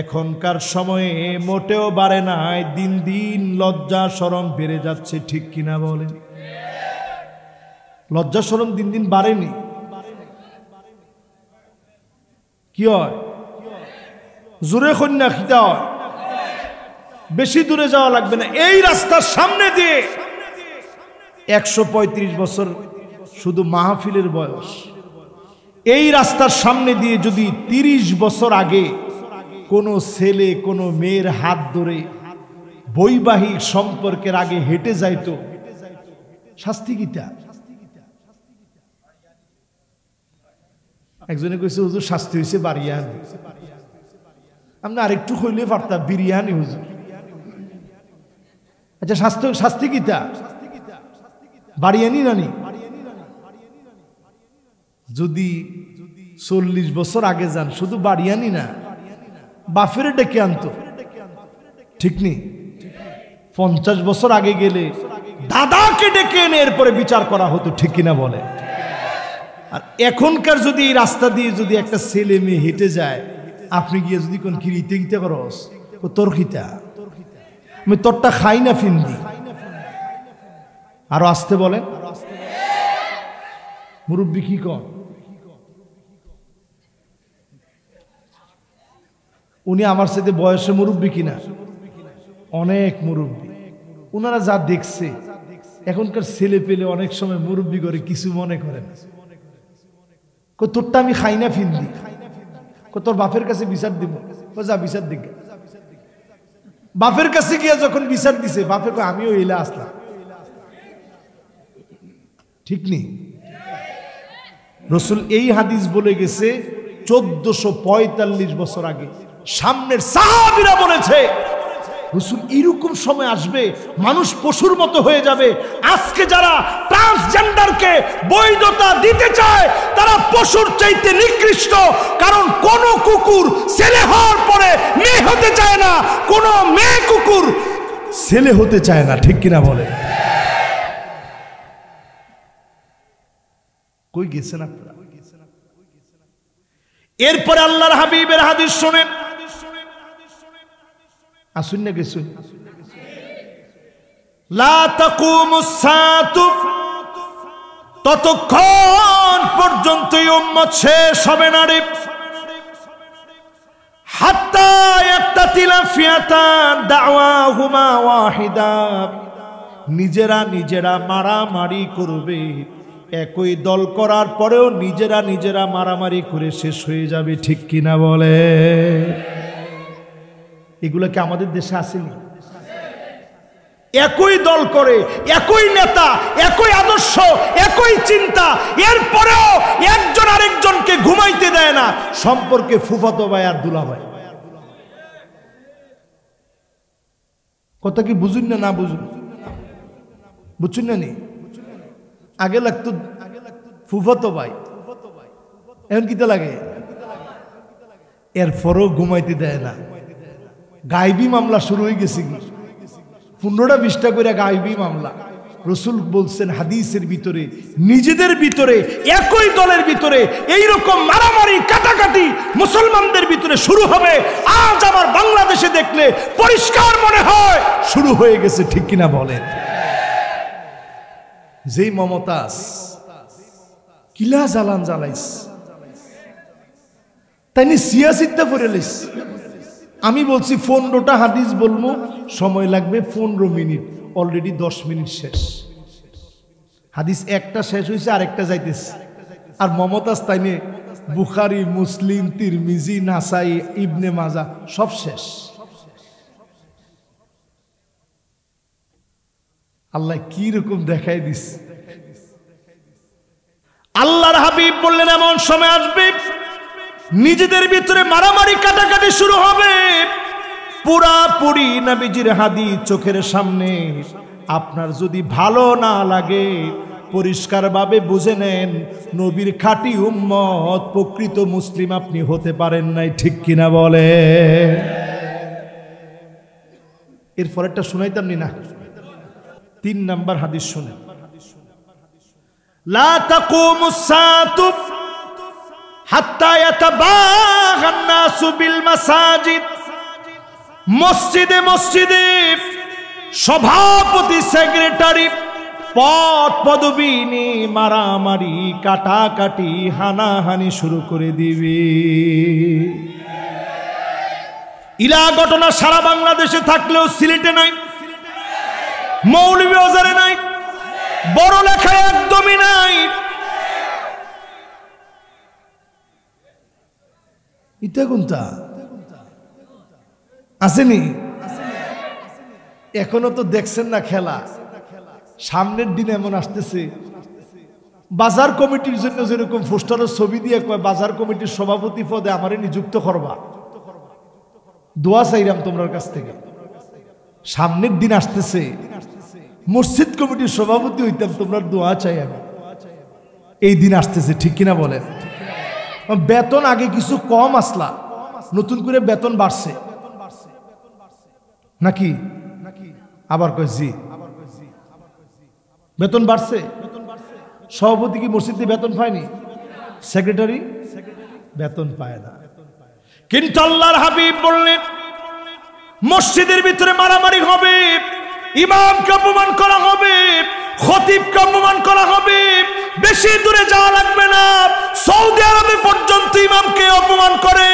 এখনকার সময়ে মোটেও বাড়ে নাই, দিন দিন লজ্জা শরম বেড়ে যাচ্ছে, ঠিক কিনা বলেন? লজ্জা শরম দিন দিন বাড়েনি? কি হয়? জোরে কন্যা খিতা হয়। বেশি দূরে যাওয়া লাগবে না, এই রাস্তার সামনে দিয়ে 135 বছর শুধু মাহফিলের বয়স, এই রাস্তার সামনে দিয়ে যদি 30 বছর আগে কোনো ছেলে কোনো মেয়ের হাত ধরে বৈবাহিক সম্পর্কের আগে হেঁটে যাইতো, শাস্তি কিটা? একজনে কইছে হুজুর শাস্তি হয়েছে বাড়িয়ানি। আমরা আরেকটু হইলে পারতাম বিরিয়ানি হুজুর। আচ্ছা শাস্তি কিটা? বাড়িয়ানি নানি? যদি 40 বছর আগে যান, শুধু বাড়িয়ানি না, বাফের ডেকে আনতো, ঠিক নেই? 50 বছর আগে গেলে দাদাকে ডেকে এনে এরপরে বিচার করা হতো, ঠিক কিনা বলে? আর এখনকার যদি এই রাস্তা দিয়ে যদি একটা ছেলে মেয়ে হেঁটে যায়, আপনি গিয়ে যদি কোন কি ইতে গিতে করস, ও তোর খিতা, আমি তোরটা খাই না ফিন্দি, আরো আসতে বলেন মুরব্বী কি কর? উনি আমার সাথে বয়সে মুরব্বী কিনা? অনেক মুরব্বী। ওনারা যা দেখছে, এখনকার ছেলে পেলে অনেক সময় মুরব্বী করে কিছু মনে করে না। তোরটা আমি খাই না ফিন্দি, তোর বাপের কাছে বিচার দিব, যা বিচার দিকে। বাপের কাছে গিয়ে যখন বিচার দিছে, বাপে আমিও এলে আসলাম, ঠিক নেই? রসুল এই হাদিস বলে গেছে 1445 বছর আগে। সামনের সাহাবীরা বলেছে রসুল এরকম সময় আসবে মানুষ পশুর মতো হয়ে যাবে। আজকে যারা ট্রান্সজেন্ডারকে বৈধতা দিতে চায় তারা পশুর চাইতে নিকৃষ্ট, কারণ কোন কুকুর ছেলে হওয়ার পরে মেয়ে হতে চায় না, কোন মেয়ে কুকুর ছেলে হতে চায় না, ঠিক কিনা বলে? কই গেছেন আপনারা? এরপরে আল্লাহর হাবিবের হাদিস শুনেন, আসুন না গেছুন। লা তাকুমুস সাআতু, ততক্ষণ পর্যন্ত উম্মত শেষ হবে না রে, হাত্তা ইয়াক্তাতিলা ফিয়াতান দাওয়াহুমা ওয়াহিদা, নিজেরা নিজেরা মারামারি করবে, একই দল করার পরেও নিজেরা নিজেরা মারামারি করে শেষ হয়ে যাবে, ঠিক কিনা বলে? এগুলো কি আমাদের দেশে আসেনি? একই দল করে, একই নেতা, একই আদর্শ, একই চিন্তা, এরপরেও একজন আরেকজনকে ঘুমাইতে দেয় না। সম্পর্কে ফুফাতো ভাই আর দুলাভাই। কথা কি বুঝুন না? না বুঝুন, বুঝছেন না? নি আগে লাগতো ফুফাতো ভাই, এখন কিতে লাগে? এরপরও ঘুমাইতে দেয় না। গায়েবী মামলা শুরু হয়ে গেছে, কি 15টা 20টা করে গায়েবী মামলা। রসুল বলছেন হাদিসের ভিতরে, নিজেদের ভিতরে একই দলের ভিতরে এইরকম মারামারি কাটাকাটি মুসলমানদের ভিতরে শুরু হবে। আজ আমার বাংলাদেশে দেখলে পরিষ্কার মনে হয় শুরু হয়ে গেছে, ঠিক কিনা বলেন? যেই মমতাজ কিলা জ্বালান জ্বালাইস তাই নি সিয়াসিদটা পড়ে লিস। আমি বলছি 15টা হাদিস বলবো, সময় লাগবে 15 মিনিট, অলরেডি 10 মিনিট শেষ। হাদিস একটা শেষ হয়েছে, আরেকটা যাইতেছে। আর মমতাজ তাইনে বুখারী, মুসলিম, তিরমিজি, নাসাই, ইবনে মাজা সব শেষ। আল্লাহ কি রকম দেখাই দিস। আল্লাহর হাবিব বললেন এমন সময় আসবে নিজেদের ভিতরে মারামারি কাটাকাটি শুরু হবে। পুরাপুরি নবীজির হাদিস চোখের সামনে। আপনার যদি ভালো না লাগে পরিষ্কারভাবে বুঝে নেন নবীর খাঁটি উম্মত, প্রকৃত মুসলিম আপনি হতে পারেন নাই। ঠিক কিনা বলে? এরপর একটা শুনাইতাম না। 3 নাম্বার হাদিস শুনেন। লা তাকুমুস সাআতু হাত্তা ইয়াতাবাগান নাসু বিল মাসাজিদ। মসজিদে মসজিদে সভাপতি, সেক্রেটারি, পদ পদবী নিয়ে মারামারি কাটাকাটি হানাহানি শুরু করে দিবে। ইলা ঘটনা সারা বাংলাদেশে থাকলেও সিলেটে নাই, মৌলভীবাজারে নাই, বড় লেখায় একদমই নাই। এটা কোনটা আসেনি? এখনো তো দেখছেন না খেলা। সামনের দিন এমন আসতেছে বাজার কমিটির জন্য যেরকম পোস্টারের ছবি দিয়ে কয় বাজার কমিটির সভাপতি পদে আমারে নিযুক্ত করবা, দোয়া চাইলাম তোমার কাছ থেকে। সামনের দিন আসতেছে মসজিদ কমিটির সভাপতি হইতাম, তোমরা দোয়া চাই আমি। এই দিন আসতেছে, ঠিক কিনা বলেন? বেতন আগে কিছু কম আসলা, নতুন করে বেতন বাড়ছে নাকি? আবার কয় জি, বেতন বাড়ছে। সভাপতি কি মসজিদে বেতন পায়নি? সেক্রেটারি বেতন পায় না। কিন্তু আল্লাহর হাবিব বললেন মসজিদের ভিতরে মারামারি হবে, ইমামকে অপমান করা হবে, খতিবকে অপমান করা হবে। বেশি দূরে যাওয়া লাগবে না, সৌদি আরবে পর্যন্ত ইমামকে অপমান করে,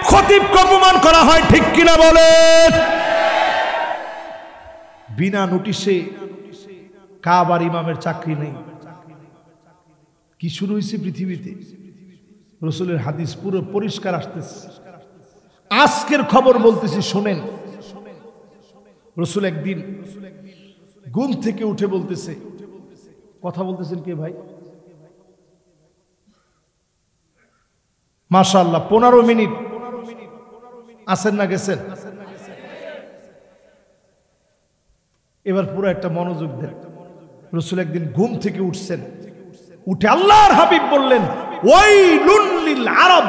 খতিবকে অপমান করা হয়। ঠিক কিনা বলেন? বিনা নোটিশে কাবার ইমামের চাকরি নেই। কি শুরু হয়েছে পৃথিবীতে? রাসূলের হাদিস পুরো পরিষ্কার আসতেছে। আজকের খবর বলতেছি, শোনেন। রাসূল একদিন ঘুম থেকে উঠে বলতেছে, কথা বলতেছেন কে ভাই? মাশাআল্লাহ, 15 মিনিট আছেন না গেছেন? এবার পুরো একটা মনোযোগ দেন। রাসূল একদিন ঘুম থেকে উঠছেন, উঠে আল্লাহর হাবিব বললেন ওয়াইলুন লিল আরব।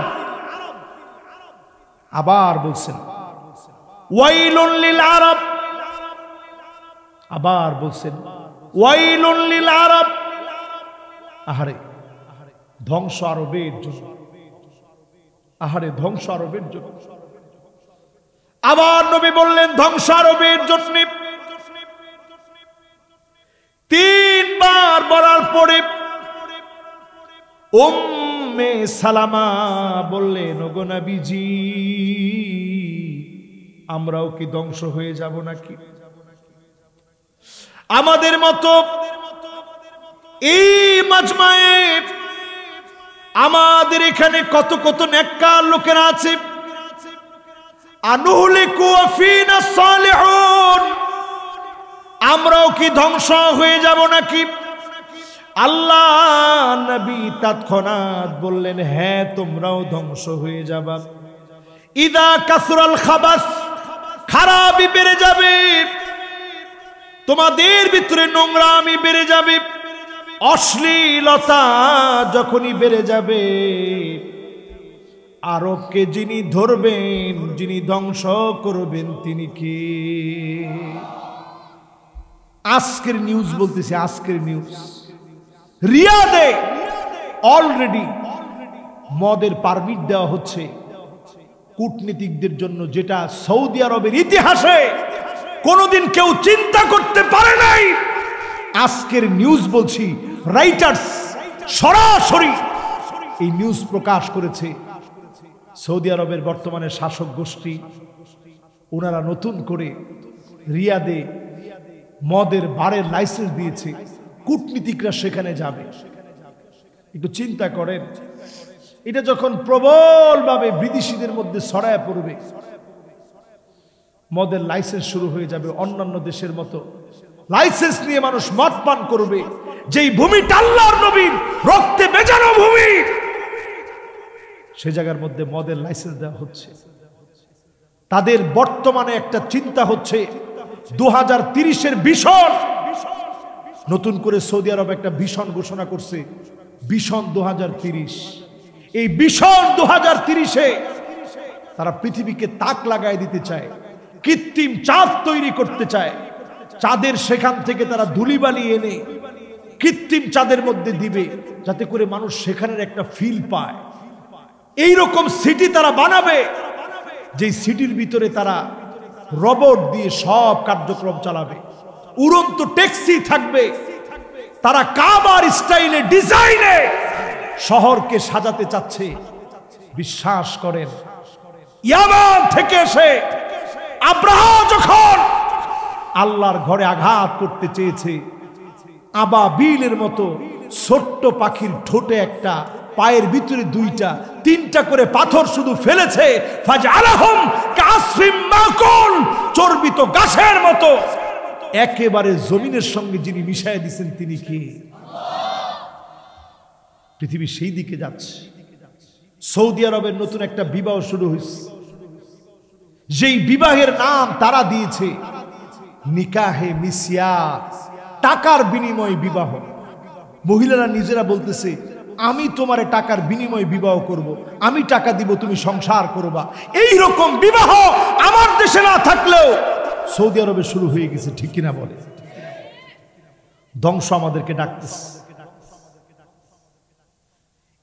আবার বলছেন ওয়াইলুন লিল আরব। আবার বলছেন ওয়াইলুন লিল আরব। আহারে ধ্বংস আরবের জন্য, আহারে ধ্বংস আরবের জন্য। আবার নবী বললেন ধ্বংস আরবের জন্য। 3 বার বলার পরে উম্মে সালামা বললেন ওগো নবীজি, আমরাও কি ধ্বংস হয়ে যাব নাকি? আমাদের মতো এই মাজমায়ে আমাদের এখানে কত কত নেককার লোকেরা আছে। আনুহলিকু ফিনা সালিহুন, আমরাও কি ধ্বংস হয়ে যাব নাকি? আল্লাহ নবী তৎক্ষণাৎ বললেন হ্যাঁ, তোমরাও ধ্বংস হয়ে যাবা। ইদা কাসরাল খাবাস, খারাপি বেড়ে যাবে, তোমাদের ভিতরে নোংরামি বেড়ে যাবে, অশ্লীলতা যখনই বেড়ে যাবে, আরবকে যিনি ধরবেন, যিনি ধ্বংস করবেন তিনি কি? আজকের নিউজ বলতেছি, আজকের নিউজ। রিয়াদে অলরেডি মদের পারমিট দেওয়া হচ্ছে কূটনীতিকদের জন্য, যেটা সৌদি আরবের ইতিহাসে কোনোদিন কেউ চিন্তা করতে পারে নাই। আজকের নিউজ বলছি, রাইটার্স সরাসরি এই নিউজ প্রকাশ করেছে সৌদি আরবের বর্তমানে শাসক গোষ্ঠী। ওনারা নতুন করে রিয়াদে মদের বারের লাইসেন্স দিয়েছে, কূটনীতিকরা সেখানে যাবে। একটু চিন্তা করেন, এটা যখন প্রবলভাবে বিদেশিদের মধ্যে ছড়ায় পড়বে, মদের লাইসেন্স শুরু হয়ে যাবে। অন্যান্য দেশের মতো লাইসেন্স নিয়ে মানুষ মদ পান করবে। যেই ভূমিটা আল্লাহর নবীর রক্তে বেজানো ভূমি, সে জায়গার মধ্যে মদের লাইসেন্স দেওয়া হচ্ছে। তাদের বর্তমানে একটা চিন্তা হচ্ছে 2030-এর ভিশন, নতুন করে সৌদি আরব একটা ভিশন ঘোষণা করছে, ভিশন 2030। এই ভিশন 2030-এ তারা পৃথিবীকে তাক লাগায় দিতে চায়, কৃত্রিম চাঁদ তৈরি করতে চায়। চাঁদের সেখান থেকে তারা ধুলিবালি এনে কৃত্রিম চাঁদের মধ্যে দিবে, যাতে করে মানুষ সেখানের একটা ফিল পায়। এইরকম সিটি তারা বানাবে, যে সিটির ভিতরে তারা রোবট দিয়ে সব কার্যক্রম চালাবে, উড়ন্ত ট্যাক্সি থাকবে। তারা কাবার স্টাইলে ডিজাইনে শহরকে সাজাতে চাচ্ছে। বিশ্বাস করেন, ইয়ামান থেকে এসে আব্রাহা যখন আল্লাহর ঘরে আঘাত করতে চেয়েছে, আবাবিলের মতো ছোট্ট পাখির ঠোঁটে একটা, পায়ের ভিতরে দুইটা তিনটা করে পাথর শুধু ফেলেছে, ফাজআলাহুম কাসফিম মাকুল, চর্বিত গাছের মতো একেবারে জমিনের সঙ্গে যিনি মিশায় দিয়েছেন তিনি কে? পৃথিবী সেই দিকে যাচ্ছে। সৌদি আরবের নতুন একটা বিবাহ শুরু হয়েছে, যেই বিবাহের নাম তারা দিয়েছে নিকাহে মিসিয়া, টাকার বিনিময় বিবাহ। মহিলারা নিজেরা বলতেছে, আমি তোমারে টাকার বিনিময়ে বিবাহ করব, আমি টাকা দিব, তুমি সংসার করবা। এই রকম বিবাহ আমার দেশে না থাকলেও সৌদি আরবে শুরু হয়ে গেছে, ঠিক কিনা বলে? ধ্বংস আমাদেরকে ডাকতেছে।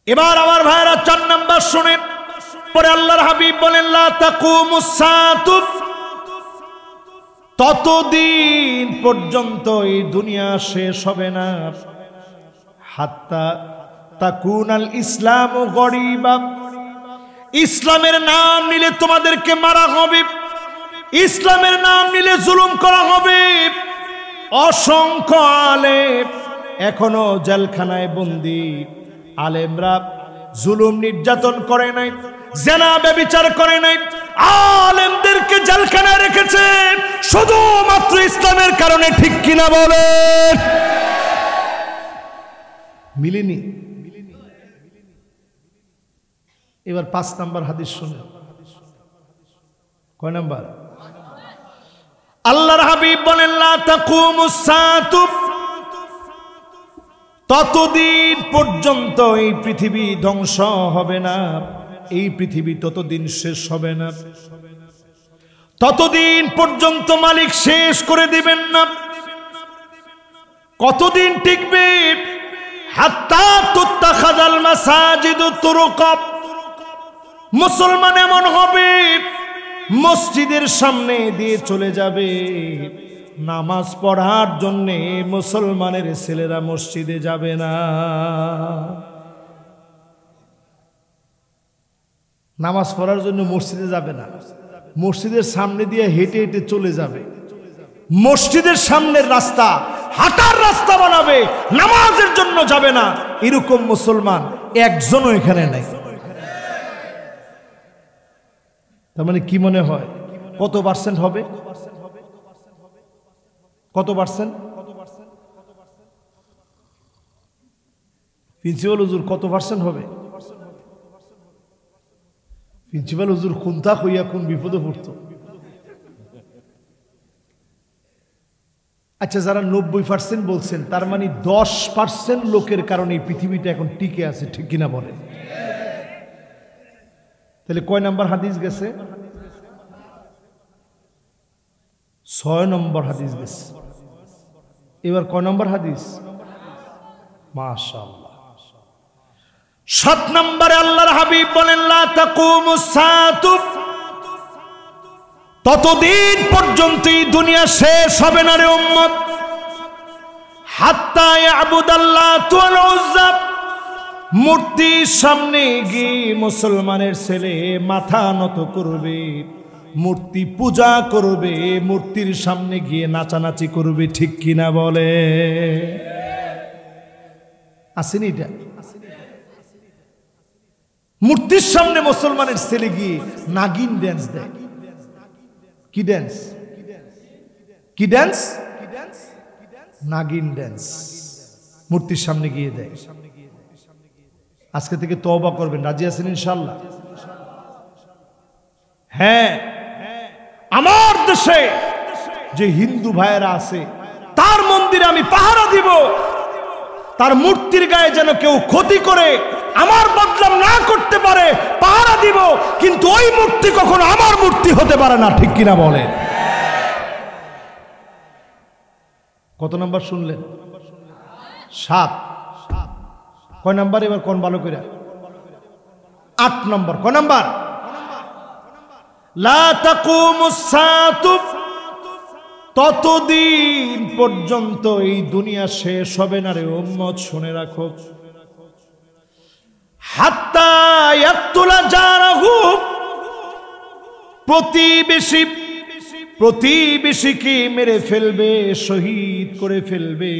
এবার আমার ভাইরা 4 নাম্বার শুনেন। পরে আল্লাহর হাবিব বলেন, লা তাকুমুস সাআতু, ততদিন পর্যন্ত এই দুনিয়া শেষ হবে না, হাত্তা তাকুনাল ইসলামু গরিবা, ইসলামের নাম নিলে তোমাদেরকে মারা হবে, ইসলামের নাম নিলে জুলুম করা হবে। অসংখ্য আলেম এখনো জেলখানায় বন্দী। আলেমরা জুলুম নির্যাতন করে নাই, জেনা ব্যভিচার করে নাই, আলেমদেরকে জেলখানায় রেখেছে শুধুমাত্র ইসলামের কারণে, ঠিক কিনা বলেন? মিলেনি? এবার 5 নাম্বার হাদিস শুনুন। কয় নাম্বার? আল্লাহর হাবিব বলেন, লা তাকুমুস সাআতু, ততদিন পর্যন্ত এই পৃথিবী ধ্বংস হবে না, এই পৃথিবী ততদিন শেষ হবে না, ততদিন পর্যন্ত মালিক শেষ করে দিবেন না। কতদিন টিকবে? হাত্তা তুত্তাখাযাল মাসাজিদু তুরুকা, মুসলমান এমন হবে মসজিদের সামনে দিয়ে চলে যাবে, নামাজ পড়ার জন্য মুসলমানের ছেলেরা মসজিদে যাবে না। নামাজ পড়ার জন্য মসজিদে যাবে না, মসজিদের সামনে দিয়ে হেঁটে হেঁটে চলে যাবে। মসজিদের সামনের রাস্তা হাঁটার রাস্তা বানাবে, নামাজের জন্য যাবে না। এরকম মুসলমান একজনও এখানে নাই। তার মানে কি মনে হয় কত পার্সেন্ট হবে? কত পার্সেন্ট? প্রিন্সিপাল হুজুর কত পার্সেন্ট হবে? প্রিন্সিপাল হুজুর খুনতা হইয়া কোন বিপদে পড়তো। আচ্ছা, যারা 90% বলছেন, তার মানে 10% লোকের কারণে এই পৃথিবীটা এখন টিকে আছে, ঠিক কিনা বলেন? তাহলে কয় নাম্বার হাদিস গেছে? 6 নম্বর হাদিস গেছে। এবার কয় নম্বর হাদিস? মাশাআল্লাহ। 7 নম্বরে আল্লাহর হাবিব বলেন, লা তাকুমুস সাআতু, ততদিন পর্যন্ত এই দুনিয়া শেষ হবে না রে উম্মত, হাত্তা ইয়াবুদাল্লাতু ওয়াল উজ্জা, মূর্তির সামনে গিয়ে মুসলমানের ছেলে মাথা নত করবে, মূর্তি পূজা করবে, মূর্তির সামনে গিয়ে নাচানাচি করবে, ঠিক কিনা বলে? আসেনি এটা? মূর্তির সামনে মুসলমানের ছেলে গিয়ে নাগিন ড্যান্স দেয়। কি ড্যান্স? কি ড্যান্স? নাগিন ড্যান্স মূর্তির সামনে গিয়ে দেয়। আজকে থেকে তওবা করবেন, রাজি আছেন ইনশাআল্লাহ? হ্যাঁ, আমার দেশে যে হিন্দু ভাইয়েরা আছে তার মন্দিরে আমি পাহারা দিব, তার মূর্তির গায়ে যেন কেউ ক্ষতি করে আমার বদনাম না করতে পারে, পাহারা দিব। কিন্তু ওই মূর্তি কখনো আমার মূর্তি হতে পারে না, ঠিক কিনা বলেন? কত নাম্বার শুনলেন? 7। কয় নাম্বার এবার কোন ভালো করে? 8 নম্বর। কয় নাম্বার? লা তাকুমুস সাআতু, ততদিন পর্যন্ত এই দুনিয়া শেষ হবে না রে উম্মত, শুনে রাখো। হাত্তা ইয়াকতুলা জারাহু, প্রতিবেশীকে মেরে ফেলবে, শহীদ করে ফেলবে।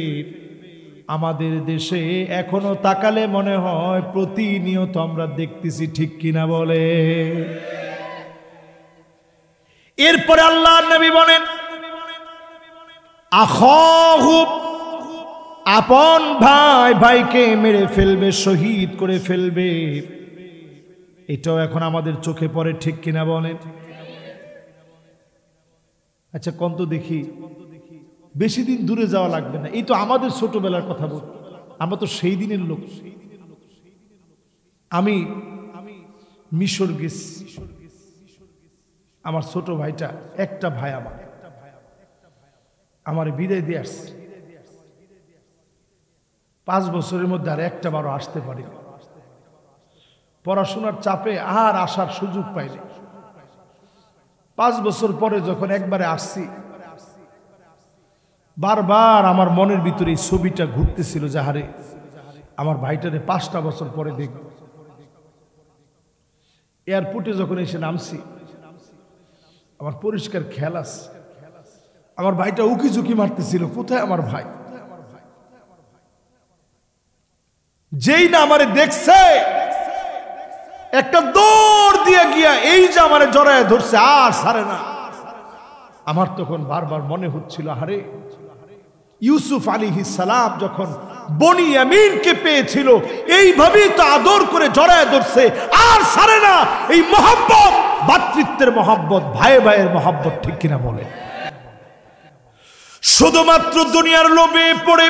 আমাদের দেশে এখনো তাকালে মনে হয় প্রতিনিয়ত আমরা দেখতেছি, ঠিক কিনা বলে? এরপরে আল্লাহর নবী বলেন আখাহু, আপন ভাই ভাইকে মেরে ফেলবে, শহীদ করে ফেলবে। এটাও এখন আমাদের চোখে পড়ে, ঠিক কিনা বলেন? আচ্ছা কোন তো দেখি, বেশি দিন দূরে যাওয়া লাগবে না, এই তো আমাদের ছোটবেলার কথা বল, আমরা তো সেই দিনের লোক। আমি মিশর গেছি, আমার ছোট ভাইটা, একটা ভাই আমার বিদায় দিয়ে আসছে। 5 বছরের মধ্যে আর একটা বারও আসতে পারি, পড়াশোনার চাপে আর আসার সুযোগ পাইনি। 5 বছর পরে যখন একবারে আসছি, বারবার আমার মনের ভিতরে এই ছবিটা ঘুরতেছিল, যাহারে আমার ভাইটারে 5টা বছর পরে দেখব। এয়ারপোর্টে যখন এসে নামছি, আমার পরিষ্কার খেয়াল আছে আমার ভাইটা উকি ঝুঁকি মারতেছিল, কোথায় আমার ভাই। যেই না আমারে দেখছে, একটা দৌড় দিয়ে গিয়া এই যে আমারে জড়ায় ধরছে, আর ছাড়ে না। আমার তখন বারবার মনে হচ্ছিল, আরে ইউসুফ আলাইহিস সালাম যখন বনি ইয়ামিনকে পেয়েছিল, এইভাবেই তো আদর করে জড়ায় ধরছে, আর ছাড়ে না। এই মহব্বত, ভাতৃত্বের মহব্বত, ভাই ভাইয়ের মহব্বত, ঠিক কিনা বলে? শুধুমাত্র দুনিয়ার লোভে পড়ে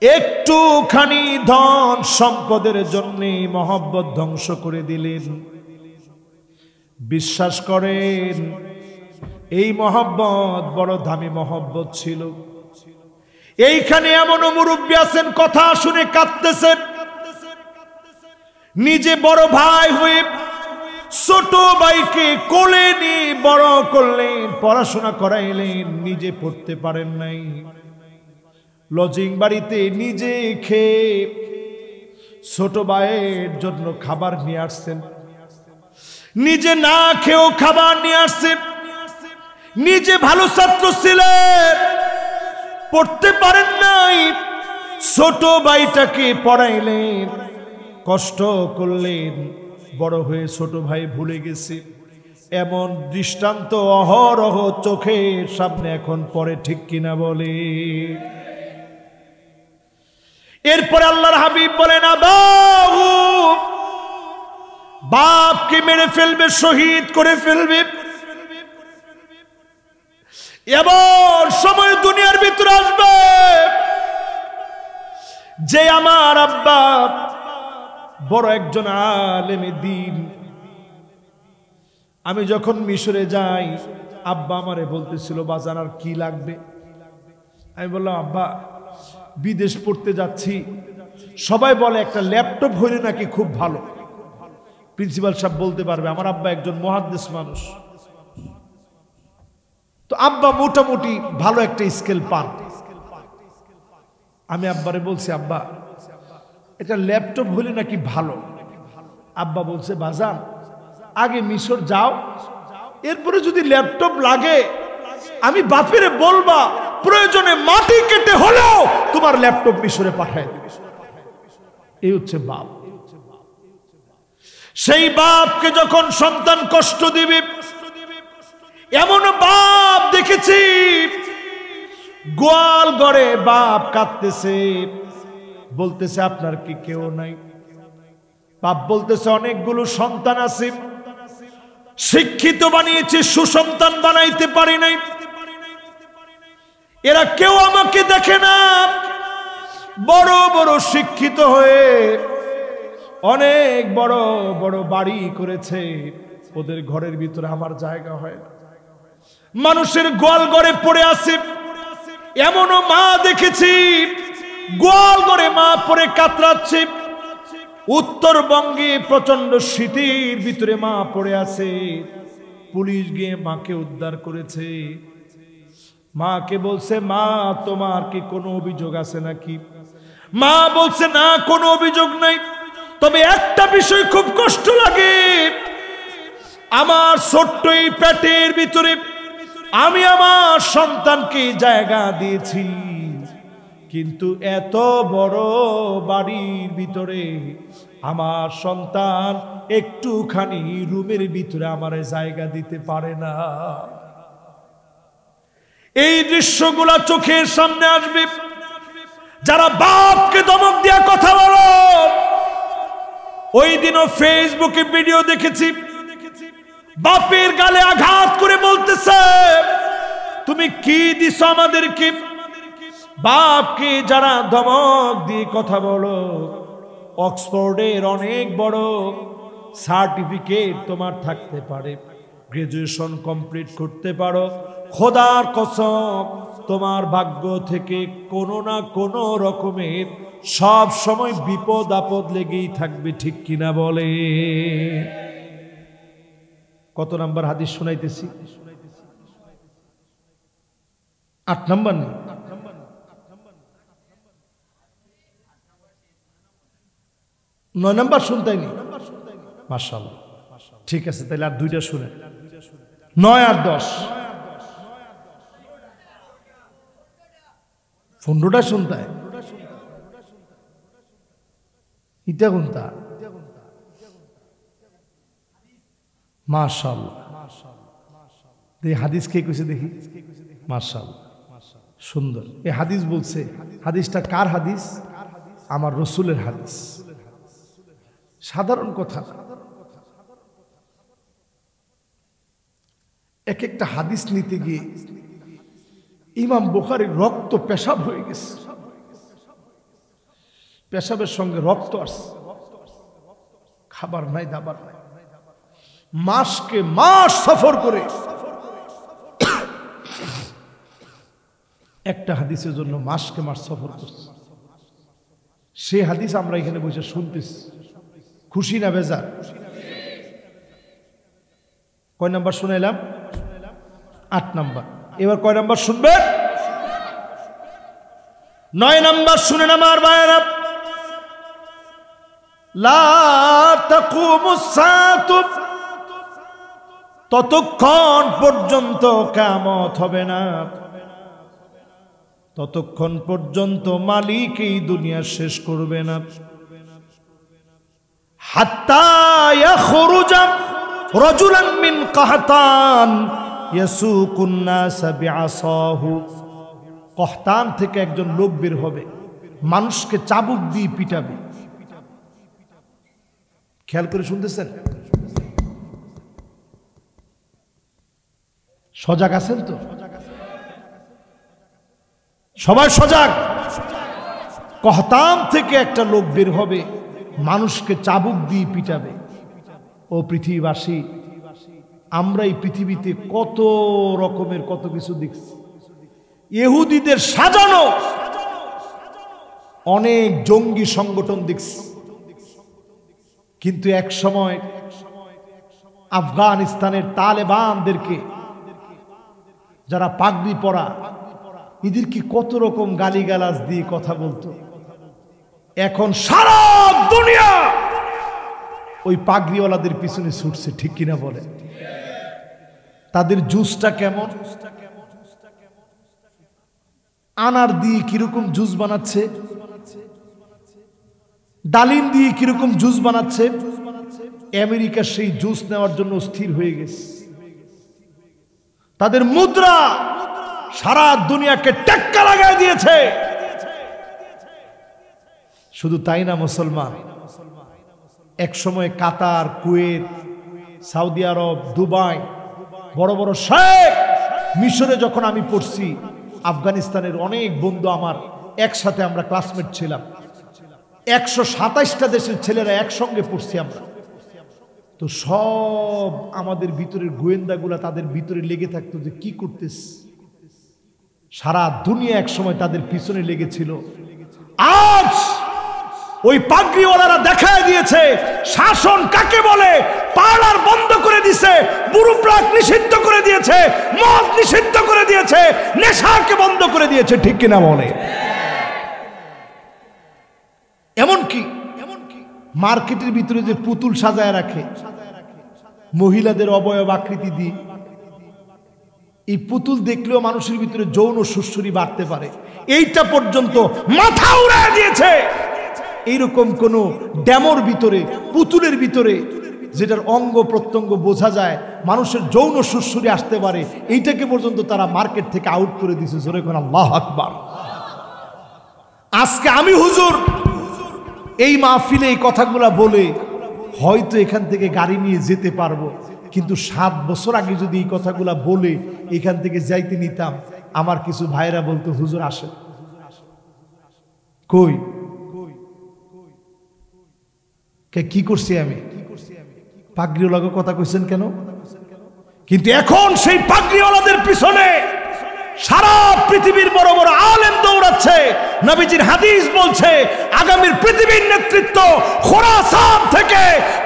একটুখানি ধন সম্পদের জন্য মহব্বত ধ্বংস করে দিলেন। বিশ্বাস করেন, এই মহব্বত বড় দামি মহব্বত ছিল। এইখানে এমন মুরব্বী আছেন, কথা শুনে কাঁদতেছেন, নিজে বড় ভাই হয়ে ছোট ভাইকে কোলে নিয়ে বড় করলেন, পড়াশোনা করাইলেন, নিজে পড়তে পারেন নাই। লজিং বাড়িতে নিজে খেয়ে ছোট ভাইয়ের জন্য খাবার নিয়ে আসছেন, নিজে না খেয়েও খাবার নিয়ে আসছেন। নিজে ভালো ছাত্র ছিলেন, পড়তে পারেন নাই, ছোট ভাইটাকে পড়াইলেন, কষ্ট করলেন। বড় হয়ে ছোট ভাই ভুলে গেছে, এমন দৃষ্টান্ত অহরহ চোখের সামনে এখন পড়ে, ঠিক কিনা বলে? এরপরে আল্লাহর হাবিব বলেন আবাহু, বাপকে মেরে ফেলবে, শহীদ করে ফেলবে। এমন সময় দুনিয়ার ভিতরে আসবে যে আমার আব্বা বড় একজন আলেমে দ্বীন। আমি যখন মিশরে যাই, আব্বা আমারে বলতেছিল, বাজান আর কি লাগবে? আমি বললাম, আব্বা বিদেশ পড়তে যাচ্ছি, সবাই বলে একটা ল্যাপটপ হইলে নাকি খুব ভালো। প্রিন্সিপাল সাহেব বলতে পারবে, আমার আব্বা একজন মুহাদ্দিস মানুষ, তো আব্বা মোটামুটি ভালো একটা স্কেল পান। আমি আব্বারে বলছি, আব্বা এটা ল্যাপটপ হলে নাকি ভালো। আব্বা বলছে বাজান আগে মিশর যাও, এরপরে যদি ল্যাপটপ লাগে আমি বাপেরে বলবা প্রয়োজনে মাটি কেটে হলেও তোমার ল্যাপটপ মিশরে পাঠায় দেবে। এই হচ্ছে বাপ। সেই বাপকে যখন সন্তান কষ্ট দিবে, এমন বাপ দেখেছি গোয়াল ঘরে বাপ কাঁদতেছে, বলতেছে আপনার কি কেউ নাই? বাপ বলতেছে অনেকগুলো সন্তান আছে, শিক্ষিত বানিয়েছে, সুসন্তান বানাইতে পারি নাই, এরা কেউ আমাকে দেখে না। বড় বড় শিক্ষিত হয়ে অনেক বড় বড় বাড়ি করেছে, ওদের ঘরের ভিতরে আমার জায়গা হয় না। মানুষের গোয়াল ঘরে পড়ে আছে। এমনও মা দেখেছি গোয়াল ঘরে মা পড়ে কাতরাচ্ছে। উত্তরবঙ্গে প্রচন্ড শীতের ভিতরে মা পড়ে আছে, পুলিশ গিয়ে মাকে উদ্ধার করেছে। মাকে বলছে মা তোমার কি কোনো অভিযোগ আছে নাকি? মা বলছে না কোনো অভিযোগ নাই, তবে একটা বিষয় খুব কষ্ট লাগে, আমার ছোট্ট এই পেটের ভিতরে আমি আমার সন্তানকে জায়গা দিয়েছি, কিন্তু এত বড় বাড়ির ভিতরে আমার সন্তান একটুখানি রুমের ভিতরে আমার জায়গা দিতে পারে না। এই দৃশ্যগুলা চোখের সামনে আসবে। যারা বাপকে ধমক দিয়া কথা বলো, ওই দিনও ফেসবুকে ভিডিও দেখেছি, বাপের গালে আঘাত করে বলতেছে তুমি কি দিছ আমাদেরকে? বাপকে যারা ধমক দিয়ে কথা বলো, অক্সফোর্ডের অনেক বড় সার্টিফিকেট তোমার থাকতে পারে, গ্রাজুয়েশন কমপ্লিট করতে পারো, খোদার কসম তোমার ভাগ্য থেকে কোনো না কোনো রকমের সব সময় বিপদ আপদ লেগেই থাকবে, ঠিক কিনা বলে? কত নাম্বার হাদিস শোনাইতেছি? 8 নাম্বার নেই, 9 নাম্বার শুনতেই নি। মাশাআল্লাহ, ঠিক আছে, তাহলে আর 2টা শুনে, 9 আর 10, 15টা শুনতে ইটা কোনটা? মাশাআল্লাহ, এই হাদিস কে কইছে দেখি? মাশাআল্লাহ, সুন্দর। এই হাদিস বলছে, হাদিসটা কার হাদিস? আমার রাসূলের হাদিস। সাধারণ কথা, এক একটা হাদিস নিতে গিয়ে ইমাম বুখারীর রক্ত পেশাব হয়ে গেছে, পেশাবের সঙ্গে রক্ত আসছে, খাবার নাই দাবার নাই, মাসকে মাস সফর করে একটা হাদিসের জন্য মাসকে মাস সফর করছে। সে হাদিস আমরা এখানে বসে শুনতেছি, খুশি না বেজার? কয় নাম্বার শুনাইলাম? 8 নাম্বার। এবার কয় নাম্বার শুনবেন? 9 নাম্বার শুনেন আমার ভাইয়েরা। লা তাকুমুস সাআতু, ততক্ষণ পর্যন্ত কিয়ামত হবে না, ততক্ষণ পর্যন্ত মালিক এই দুনিয়া শেষ করবে না। হাত্তা ইয়াখরুজা রাজুলান মিন কাহতান ইয়াসুকুন নাস বিআসাহু, কাহতান থেকে একজন লোক বের হবে, মানুষকে চাবুক দিয়ে পিটাবে। খেয়াল করে শুনতেছেন? সজাগ আছেন তো? সবাই সজাগ। কাহতান থেকে একটা লোক বের হবে, মানুষকে চাবুক দিয়ে পিটাবে। ও পৃথিবীবাসী, আমরা এই পৃথিবীতে কত রকমের কত কিছু দেখছি। ইহুদিদের সাজানো অনেক জঙ্গি সংগঠন দেখছি, কিন্তু এক সময় আফগানিস্তানের তালেবানদেরকে যারা পাগড়ি পরা, এদের কি কত রকম গালিগালাজ দিয়ে কথা বলতো। এখন সারা দুনিয়া ওই পাগড়িওয়ালাদের পিছনে ছুটছে, ঠিক কিনা বলে? তাদের জুসটা কেমন? আনার দিয়ে কিরকম জুস বানাচ্ছে, ডালিম দিয়ে কিরকম জুস বানাচ্ছে। আমেরিকা সেই জুস নেওয়ার জন্য স্থির হয়ে গেছে। তাদের মুদ্রা সারা দুনিয়াকে টেক্কা লাগাই দিয়েছে। শুধু তাই না মুসলমান, এক সময় কাতার, কুয়েত, সৌদি আরব, দুবাই, বড় বড় শেখ, মিশরে যখন আমি পড়ছি, আফগানিস্তানের অনেক বন্ধু আমার, একসাথে আমরা ক্লাসমেট ছিলাম। 127টা দেশের ছেলেরা একসঙ্গে পড়ছি আমরা। তো সব আমাদের ভিতরের গোয়েন্দাগুলা তাদের ভিতরে লেগে থাকতো যে কি করতেছ। সারা দুনিয়া এক সময় তাদের পিছনে লেগেছিল। আজ ওই পাগড়িওয়ালারা দেখায় দিয়েছে শাসন কাকে বলে। পার্লার বন্ধ করে দিয়েছে, বুরুপ্রাক নিষিদ্ধ করে দিয়েছে, মদ নিষিদ্ধ করে দিয়েছে, নেশাকে বন্ধ করে দিয়েছে, ঠিক কিনা বলে? এমনকি মার্কেটের ভিতরে যে পুতুল সাজায় রাখে, মহিলাদের অবয়ব আকৃতি দিয়ে, এই পুতুল দেখলেও মানুষের ভিতরে যৌন সুশ্রী বাড়তে পারে, এইটা পর্যন্ত মাথা উড়ায় দিয়েছে। এইরকম কোন ড্যামোর ভিতরে, পুতুলের ভিতরে, যেটার অঙ্গ প্রত্যঙ্গ বোঝা যায় মানুষের যৌন সুশ্রী আসতে পারে, এইটাকে পর্যন্ত তারা মার্কেট থেকে আউট করে দিয়েছে। জোরে কোন আল্লাহু আকবার। আজকে আমি হুজুর এই মাহফিলে এই কথাগুলা বলে হয়তো এখান থেকে গাড়ি নিয়ে যেতে পারবো, কিন্তু 7 বছর আগে যদি এই কথাগুলা বলে এখান থেকে যাইতে নিতাম, আমার কিছু ভাইরা বলতো হুজুর আসে কই, কি করছি আমি, পাগড়িওয়ালাকে কথা কইছেন কেন? কিন্তু এখন সেই পাগড়িওয়ালাদের পিছনে সারা পৃথিবীর বড় বড় আলেম দৌড়াচ্ছে। নবীজির হাদিস বলছে আগামীর পৃথিবীর নেতৃত্ব খোরাসান থেকে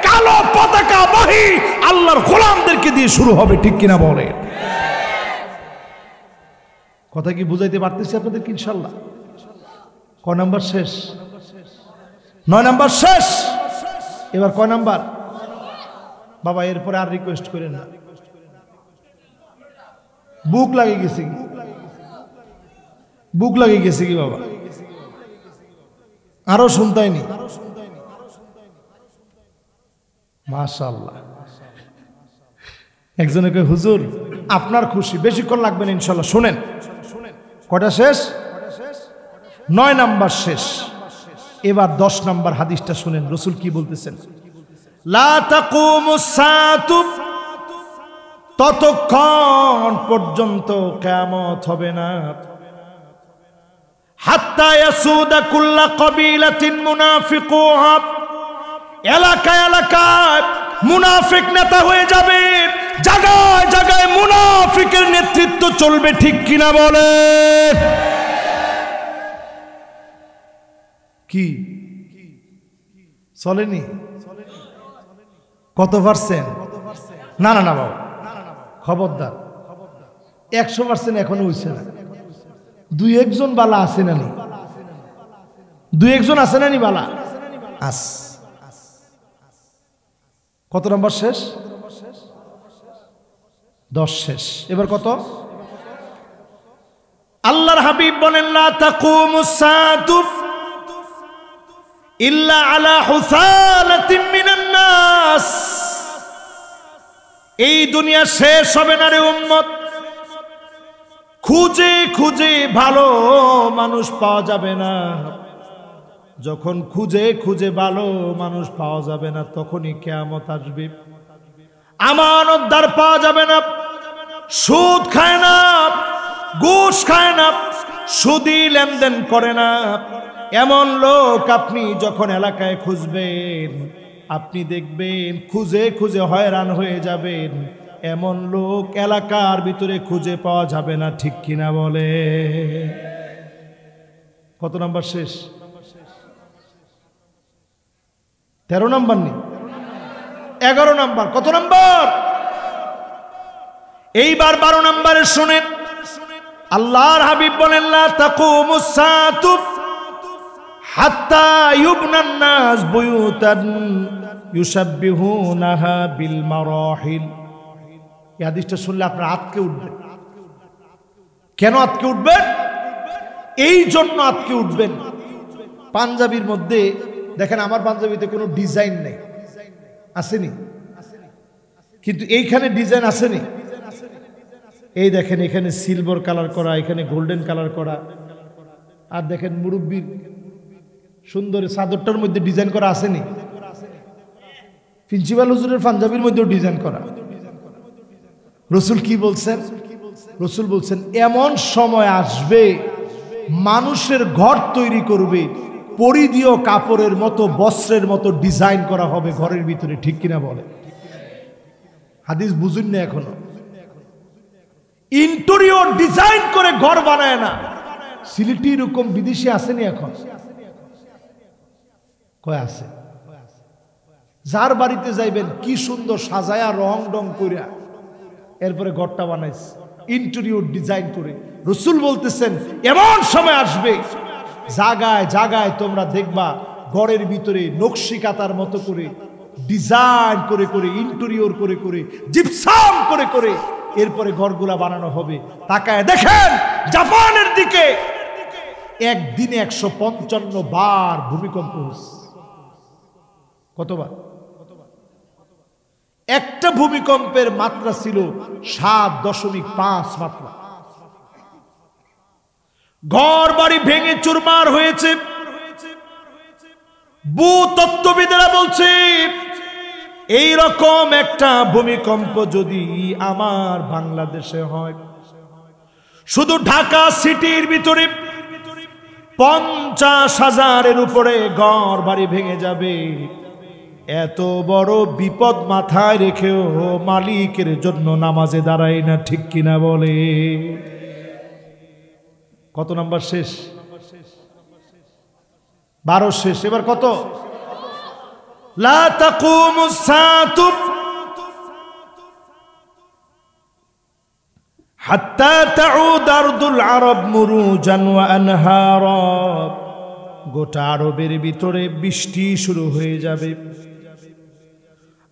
কালো পতাকা বহি আল্লাহর গোলামদেরকে দিয়ে শুরু হবে, ঠিক কিনা বলে? কথা কি বুঝাইতে পারতেছি আপনাদের? ইনশাআল্লাহ। কয় নাম্বার শেষ? 9 নাম্বার শেষ। এবার কয় নাম্বার? বাবা এরপরে আর রিকোয়েস্ট করেন না, বুক লাগে গেছে কি, বুক লাগে গেছে কি বাবা? আরো শুনতাইনি? মাশাআল্লাহ। একজনে কয় হুজুর আপনার খুশি, বেশিক্ষণ লাগবে না ইনশাআল্লাহ। শুনেন, কয়টা শেষ? 9 নাম্বার শেষ। এবার 10 নাম্বার হাদিসটা শুনেন, রাসূল কি বলতেছেন? লা তাকুমুস সাআতু, ততক্ষণ পর্যন্ত কিয়ামত হবে না, হাত্তা ইয়াসুদা কুল্লা কবিলাতিন মুনাফিকুহা, এলাকায় এলাকায় মুনাফিক নেতা হয়ে যাবে, জায়গায় জায়গায় মুনাফিকের নেতৃত্ব চলবে, ঠিক কিনা বলে? কি চলেনি? কত পার্সেন্ট? না না না বাবা, খবরদার, 100% এখনো হইছে না। 2-1 জন বালা আছে না নি? 2-1 জন আছে না নি বালা? আস। কত নাম্বার শেষ? 10 শেষ। এবার কত? আল্লাহর হাবিব বলেন লা তাকুমুস সাআতু ইল্লা আলা হুসালাতিন মিনান নাস, এই দুনিয়া শেষ হবে না রে উম্মত, খুঁজে খুঁজে ভালো মানুষ পাওয়া যাবে না। যখন খুঁজে খুঁজে ভালো মানুষ পাওয়া যাবে না, তখনই কিয়ামত আসবে। আমানতদার পাওয়া যাবে না, সুদ খায় না, ঘুষ খায় না, সুদি লেনদেন করে না, এমন লোক আপনি যখন এলাকায় খুঁজবেন, আপনি দেখবেন খুঁজে খুঁজে হয়রান হয়ে যাবেন। এমন লোক এলাকার ভিতরে খুঁজে পাওয়া যাবে না, ঠিক কিনা বলে? কত নাম্বার শেষ? 13 নাম্বার নেই, 11 নাম্বার। কত নাম্বার? এইবার 12 নাম্বারে শুনেন, আল্লাহর হাবিব বলেন লা তাকুমুস সাআতু হাত্তা ইউবনান নাস বুয়ুতান ইউসাব্বিহুনাহা বিল মারাহিল। এই হাদিসটা শুনলে আপনারা আতকে উঠবেন। কেন আতকে উঠবেন? এই জন্য আতকে উঠবেন, পাঞ্জাবির মধ্যে দেখেন আমার পাঞ্জাবিতে কোনো ডিজাইন নেই, আসেনি? কিন্তু এইখানে ডিজাইন আসেনি। এই দেখেন এখানে সিলভার কালার করা, এখানে গোল্ডেন কালার করা, আর দেখেন মুরব্বির সুন্দর চাদরটার মধ্যে ডিজাইন করা আসেনি? প্রিন্সিপাল হুজুরের পাঞ্জাবির মধ্যেও ডিজাইন করা। রসুল কি বলছেন? রসুল বলছেন এমন সময় আসবে মানুষের ঘর তৈরি করবে, পরিধীয় কাপড়ের মতো, বস্ত্রের মতো ডিজাইন করা হবে ঘরের ভিতরে, ঠিক কিনা বলে? হাদিস বুঝুন না এখনো। ইন্টেরিয়র ডিজাইন করে ঘর বানায় না। সিলেটি এরকম বিদেশি আসেনি এখন? কয় আছে? যার বাড়িতে যাইবেন কি সুন্দর সাজায়া রং ডং কইরা এরপরে ঘরটা বানাইছে ইন্টেরিয়র ডিজাইন করে। রসুল বলতেছেন এমন সময় আসবে জায়গায় জায়গায় তোমরা দেখবা ঘরের ভিতরে নকশি কাতার মতো করে ডিজাইন করে করে, ইন্টেরিয়র করে করে, জিপসাম করে করে এরপরে ঘরগুলা বানানো হবে। তাকায় দেখেন জাপানের দিকে একদিনে 155 বার ভূমিকম্প হচ্ছে। কতবার? একটা ভূমিকম্পের মাত্রা ছিল 7.5 মাত্রা। ঘর বাড়ি ভেঙে চুরমার হয়েছে। ভূতত্ত্ববিদেরা বলছে এই রকম একটা ভূমিকম্প যদি আমার বাংলাদেশে হয়, শুধু ঢাকা সিটির ভিতরে 50,000-এর উপরে ঘর বাড়ি ভেঙে যাবে। এত বড় বিপদ মাথায় রেখেও মালিকের জন্য নামাজে দাঁড়ায় না, ঠিক কিনা বলে? কত নাম্বার শেষ? 12 শেষ। এবার কত? লা তাকুমুস সাআতু হাত্তা তাউদ আরদুল আরব মুরুজান ওয়া আনহারা। গোটা আরবের ভিতরে বৃষ্টি শুরু হয়ে যাবে,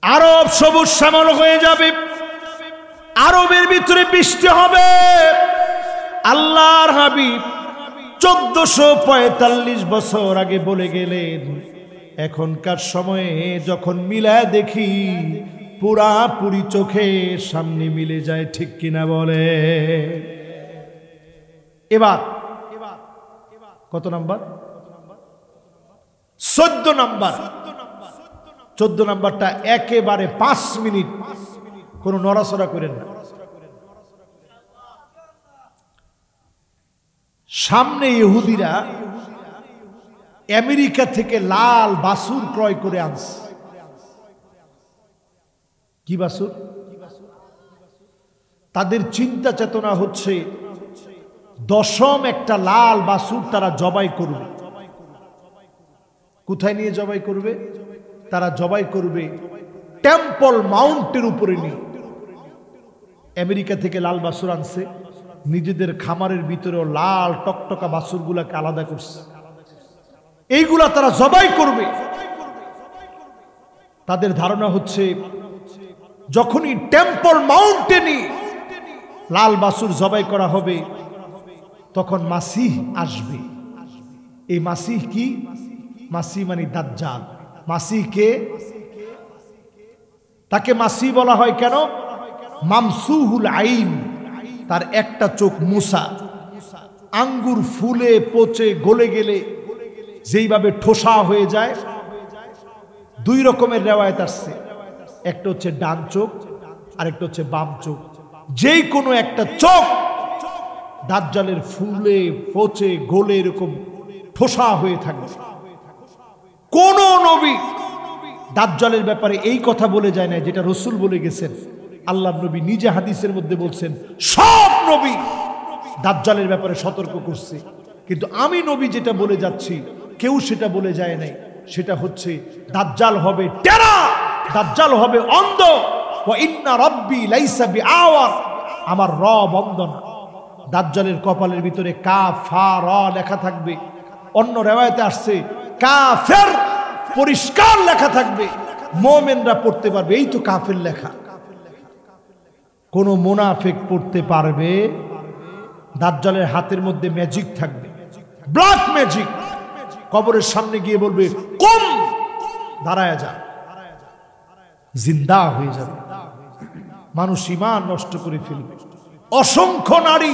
আরব সবুজ শ্যামল হয়ে যাবে, আরবের ভিতরে বৃষ্টি হবে। আল্লাহর হাবিব 1445 বছর আগে বলে গেলেন, এখনকার সময়ে যখন মিলায় দেখি পুরাপুরি চোখের সামনে মিলে যায়, ঠিক কিনা বলে? এবার কত নাম্বার? 14 নাম্বার। 14 নাম্বারটা একেবারে 5 মিনিট কোন নড়াচড়া করেন না। সামনে ইহুদিরা আমেরিকা থেকে লাল বাছুর ক্রয় করে আনছে। কি বাছুর? তাদের চিন্তা চেতনা হচ্ছে 10ম একটা লাল বাছুর তারা জবাই করবে। কোথায় নিয়ে জবাই করবে? তারা জবাই করবে টেম্পল মাউন্টের উপরে নিয়ে। আমেরিকা থেকে লাল বাছুর আনছে, নিজেদের খামারের ভিতরেও লাল টকটকা বাছুরগুলাকে আলাদা করছে। এইগুলা তারা জবাই করবে। তাদের ধারণা হচ্ছে যখনই টেম্পল মাউন্টেনে লাল বাছুর জবাই করা হবে তখন মাসিহ আসবে। এই মাসিহ কি? মাসিহ মানে দাজ্জাল। মাসিহ কে? তাকে মাসিহ বলা হয় কেন? মামসুহুল আইন, তার একটা চোখ মুসা। আঙ্গুর ফুলে পচে গলে গেলে যেইভাবে ঠোসা হয়ে যায়, 2 রকমের রেওয়ায়েত আসছে। একটা হচ্ছে ডান চোখ আর একটা হচ্ছে বাম চোখ। যেই কোনো একটা চোখ দাজ্জালের ফুলে পচে গলে এরকম ঠোসা হয়ে থাকবে। কোন নবী দাজ্জালের ব্যাপারে এই কথা বলে যায় না যেটা রসুল বলে গেছেন। আল্লাহর নবী নিজে হাদিসের মধ্যে বলছেন সব নবী দাজ্জালের ব্যাপারে সতর্ক করছে, কিন্তু আমি নবী যেটা বলে যাচ্ছি কেউ সেটা বলে যায় নাই। সেটা হচ্ছে দাজ্জাল হবে টেরা, দাজ্জাল হবে অন্ধ। ওয়া ইন্না রাব্বি লাইসা বিআওয়ার, আমার রব অন্ধ না। দাজ্জালের কপালের ভিতরে কাফ ফা র লেখা থাকবে, অন্য রেওয়ায়েতে আসছে কাফের পরিষ্কার লেখা থাকবে, মুমিনরা পড়তে পারবে। এই তো কাফের লেখা। কোন মুনাফিক পড়তে পারবে? দাজ্জালের হাতের মধ্যে ম্যাজিক থাকবে, ব্ল্যাক ম্যাজিক। কবরের সামনে গিয়ে বলবে কুম, দাঁড়ায় যা, জিন্দা হয়ে যাবে। মানুষ ঈমান নষ্ট করে ফেলবে। অসংখ্য নারী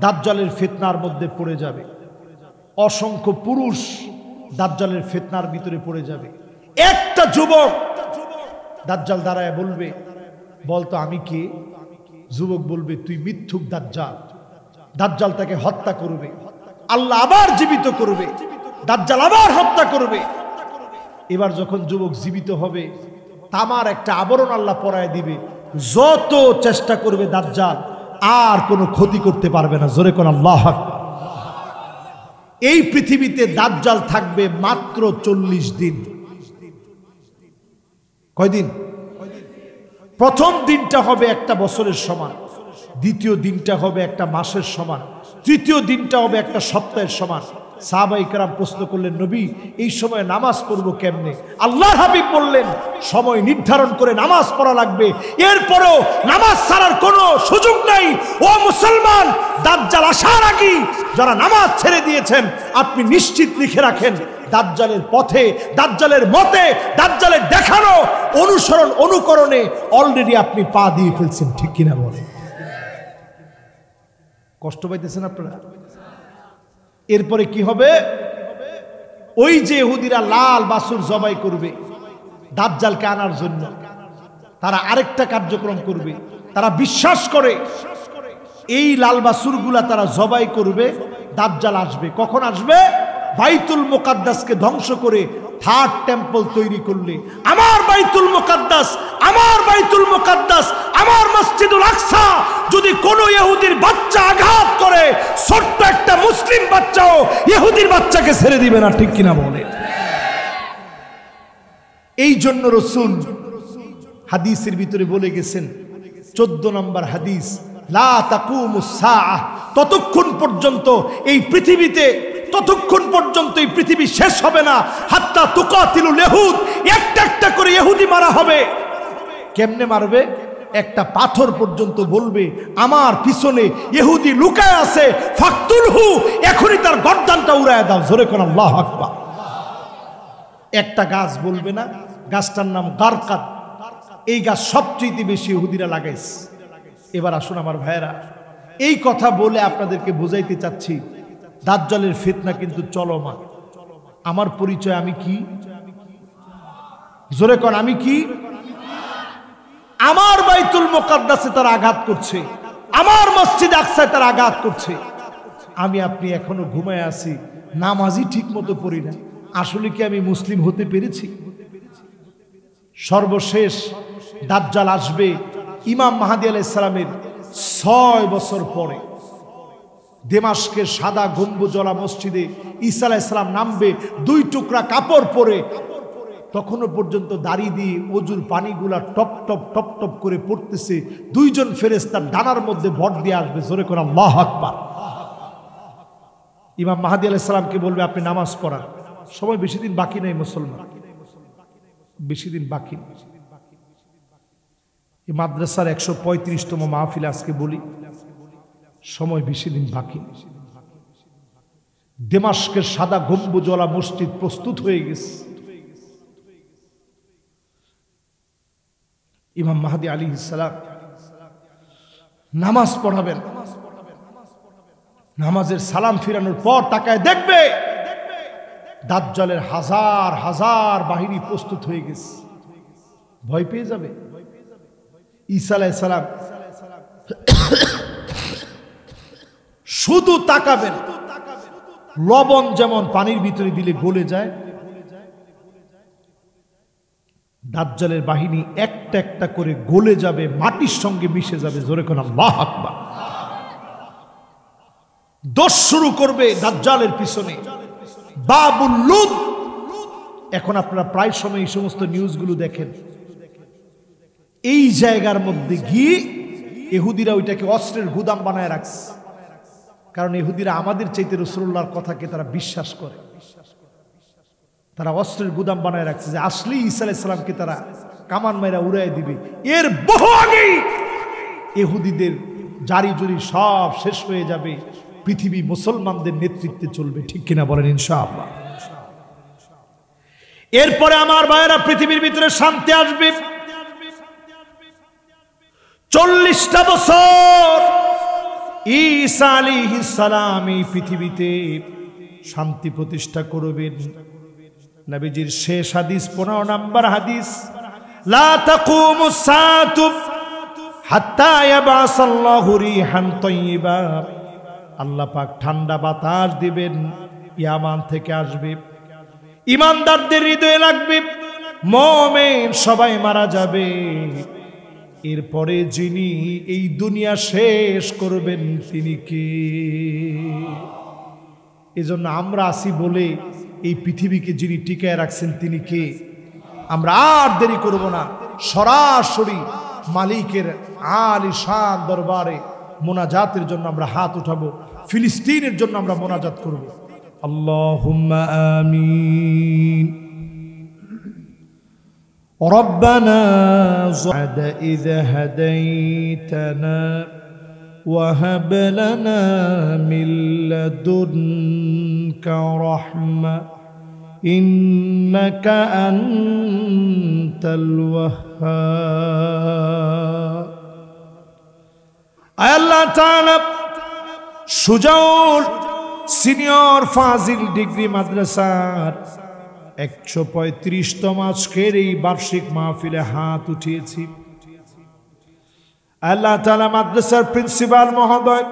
দাজ্জালের ফিতনার মধ্যে পড়ে যাবে, অসংখ্য পুরুষ দাজ্জালের ফিতনার ভিতরে পড়ে যাবে। একটা যুবক দাজ্জাল দাঁড়ায় বলবে বলতো আমি কে? যুবক বলবে তুই মিথ্যুক দাজ্জাল। দাজ্জাল তাকে হত্যা করবে, আল্লাহ আবার জীবিত করবে, দাজ্জাল আবার হত্যা করবে। এবার যখন যুবক জীবিত হবে, তামার একটা আবরণ আল্লাহ পরায় দিবে। যত চেষ্টা করবে দাজ্জাল আর কোনো ক্ষতি করতে পারবে না। জোরে কোন আল্লাহু আকবার। এই পৃথিবীতে দাজ্জাল থাকবে মাত্র 40 দিন। কয়দিন? প্রথম দিনটা হবে একটা বছরের সমান, দ্বিতীয় দিনটা হবে একটা মাসের সমান, তৃতীয় দিনটা হবে একটা সপ্তাহের সমান। সাহাবায়ে কেরাম প্রশ্ন করলেন নবী এই সময় নামাজ পড়বো কেমনে? আল্লাহর হাবিব বললেন সময় নির্ধারণ করে নামাজ পড়া লাগবে, এরপরও নামাজ ছাড়ার কোনো সুযোগ নাই। ও মুসলমান, দাজ্জাল আসার আগে যারা নামাজ ছেড়ে দিয়েছেন আপনি নিশ্চিত লিখে রাখেন দাজ্জালের পথে, দাজ্জালের মতে, দাজ্জালের দেখানো অনুসরণ অনুকরণে অলরেডি আপনি পা দিয়ে ফেলছেন। ঠিক কিনা বলেন? কষ্ট পাইতেছেন আপনারা? এরপরে কি হবে? ওই যে ইহুদিরা লাল বাছুর জবাই করবে দাজ্জালকে আনার জন্য, তারা আরেকটা কার্যক্রম করবে। তারা বিশ্বাস করে এই লাল বাছুরগুলা তারা জবাই করবে, দাজ্জাল আসবে। কখন আসবে? বাইতুল মুকাদ্দাসকে ধ্বংস করে থার্ড টেম্পল তৈরি করলে আমার বাইতুল মুকাদ্দাস, আমার বাইতুল মুকাদ্দাস, আমার মসজিদুল আকসা যদি কোনো ইহুদির বাচ্চা আঘাত করে, ছোট্ট একটা মুসলিম বাচ্চাও ইহুদির বাচ্চাকে ছেড়ে দিবে না। ঠিক কিনা বলে? এই জন্য রাসূল হাদিসের ভিতরে বলে গেছেন, 14 নম্বর হাদিস, লা তাকুমুস সাআহ, ততক্ষণ পর্যন্ত এই পৃথিবীতে, ততক্ষণ পর্যন্ত এই পৃথিবী শেষ হবে না হাত্তা তুকাতিলুল ইহুদ, একটা একটা করে ইহুদি মারা হবে। কেমনে মারবে? একটা পাথর পর্যন্ত বলবে আমার পিছনে ইহুদি লুকায় আছে, ফাকতুলহু, এখনই তার গর্দানটা উড়ায় দাও। জোরে কোন আল্লাহু আকবার। একটা গাছ বলবে না, গাছটার নাম গারকাত। এই গাছ সবচেয়ে বেশি ইহুদিরা লাগাইছে। এবার আসুন আমার ভাইয়েরা, এই কথা বলে আপনাদেরকে বোঝাইতে চাচ্ছি দাজ্জালের ফিতনা কিন্তু চলমান। আমার পরিচয় আমি কি? জোরে কোন আমি কি? আমার বাইতুল মুকাদ্দাসে তারা আঘাত করছে, আমার মসজিদ আকসায় তারা আঘাত করছে। আমি আপনি এখনো ঘুমায় আছি, নামাজই ঠিক মতো পড়ি না। আসলে কি আমি মুসলিম হতে পেরেছি? সর্বশেষ দাজ্জাল আসবে ইমাম মাহদী আলাইহিস সালামের 6 বছর পরে। দেমাশকের সাদা গম্বুজওয়ালা মসজিদে ঈসা আলাইহিস সালাম নামবে 2 টুকরা কাপড় পরে। তখনো পর্যন্ত দাড়ি দিয়ে ওজুর পানিগুলা টপ টপ টপ টপ করে পড়তেছে। 2 জন ফেরেশতা ডানার মধ্যে ভর দিয়ে আসবে। জোরে করে আল্লাহু আকবার। ইমাম মাহদী আলাইহিস সালামকে বলবে আপনি নামাজ পড়ান। সময় বেশি দিন বাকি নেই মুসলমান, বেশি দিন বাকি নেই। এই মাদ্রাসার 135তম মাহফিল আজকে বলি, সময় বেশি দিন বাকি নেই। দেমাশকের সাদা গম্বুজওয়ালা মসজিদ প্রস্তুত হয়ে গেছে। ইমাম মাহদী আলাইহিস সালাম নামাজ পড়াবেন। নামাজের সালাম ফিরানোর পর তাকায় দেখবে দাজ্জালের হাজার হাজার বাহিনী প্রস্তুত হয়ে গেছে। ভয় পেয়ে যাবে। ঈসা আলাইহিস সালাম শুধু তাকাবেন, লবণ যেমন পানির ভিতরে দিলে গলে যায়, দাজ্জালের বাহিনী একটা একটা করে গলে যাবে, মাটির সঙ্গে মিশে যাবে। জোরে কোন আল্লাহু আকবার। দোষ শুরু করবে দাজ্জালের পিছনে বাবুল লুদ। এখন আপনারা প্রায় সময় এই সমস্ত নিউজগুলো দেখেন। এই জায়গার মধ্যে গিয়ে ইহুদিরা ওইটাকে অস্ত্রের গুদাম বানায় রাখছে। কারণ ইহুদিরা আমাদের চাইতে রাসূলুল্লাহর কথাকে তারা বিশ্বাস করে। তারা অস্ত্রের গুদাম বানায় রাখছে যে আসলেই ঈসা আলাইহিস সালামকে তারা কামান মাইরা উড়াই দিবে। এর বহু আগেই ইহুদিদের জারি জুরি সব শেষ হয়ে যাবে, পৃথিবী মুসলমানদের নেতৃত্বে চলবে। ঠিক কিনা বলেন ইনশাআল্লাহ? এরপরে আমার ভাইয়েরা পৃথিবীর ভিতরে শান্তি আসবে। 40টা বছর ঈসা আলাইহিস সালাম এই পৃথিবীতে শান্তি প্রতিষ্ঠা করবেন। নবীজির শেষ হাদিস 15 নম্বর হাদিস, লা তাকুমুস সাআতু হাত্তা ইয়াবআসাল্লাহু রিহান তাইয়্যিবা। আল্লাহ পাক ঠান্ডা বাতাস দিবেন, ইয়ামান থেকে আসবে, ইমানদারদের হৃদয়ে লাগবে, মুমিন সবাই মারা যাবে। এরপরে যিনি এই দুনিয়া শেষ করবেন তিনি কে? এজন্য আমরা আসি বলে এই পৃথিবীকে যিনি টিকায় রাখছেন তিনি কে? আমরা আর দেরি করব না, সরাসরি মালিকের আলিশান দরবারে মোনাজাতের জন্য আমরা হাত উঠাবো, ফিলিস্তিনের জন্য আমরা মোনাজাত করব। আল্লাহুম্মা আমিন। ربنا بعد إذ هديتنا وهب لنا من لدنك رحمة إنك أنت الوهاب। আল্লাহ তাআলা সুজাউল সিনিয়র ফাজিল ডিগ্রি মাদ্রাসার 135তম আজকের এই বার্ষিক মাহফিলে হাত উঠিয়েছি। আল্লাহ তাআলা মাদ্রাসার প্রিন্সিপাল মহোদয়,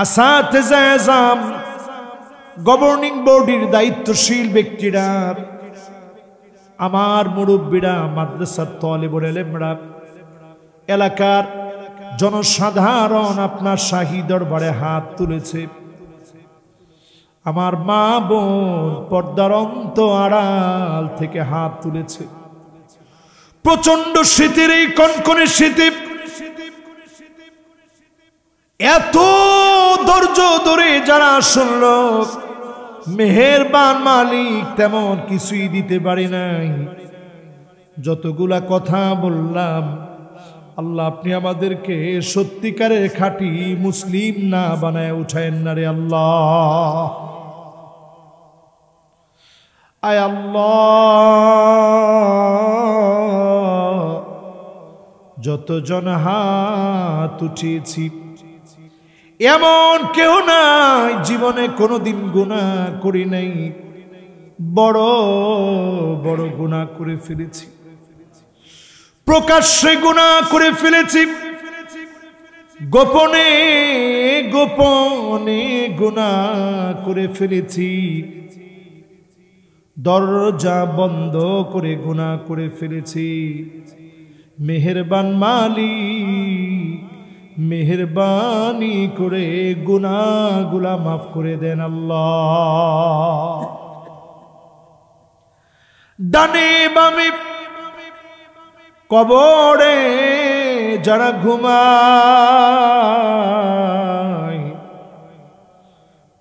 আসাতিজা আযম, গভর্নিং বডির দায়িত্বশীল ব্যক্তিরা, আমার মুরব্বীরা, মাদ্রাসার তালিবুল ইলমরা, এলাকার জনসাধারণ আপনার শাহী দরবারে হাত তুলেছে। আমার মা বোন পর্দার অন্ত আড়াল থেকে হাত তুলেছে। প্রচন্ড শীতের এই কনকনে শীতে এত ধৈর্য ধরে যারা শুনল, মেহেরবান মালিক তেমন কিছুই দিতে পারি নাই। যতগুলা কথা বললাম, আল্লাহ আপনি আমাদেরকে সত্যিকারের খাঁটি মুসলিম না বানায় উঠায়েন না রে আল্লাহ। আয় আল্লাহ, যতজন হাত উঠিয়েছি এমন কেউ নাই জীবনে কোনোদিন গুনাহ করি নাই, বড় বড় গুনাহ করে ফেলেছি, প্রকাশ্যে গুনাহ করে ফেলেছি, গোপনে গোপনে গুনাহ করে ফেলেছি, দরজা বন্ধ করে গুনাহ করে ফেলেছি। মেহেরবান মালিক, মেহেরবানি করে গুনাহগুলা মাফ করে দেন আল্লাহ। ডানে বামে কবরে যারা ঘুমায়,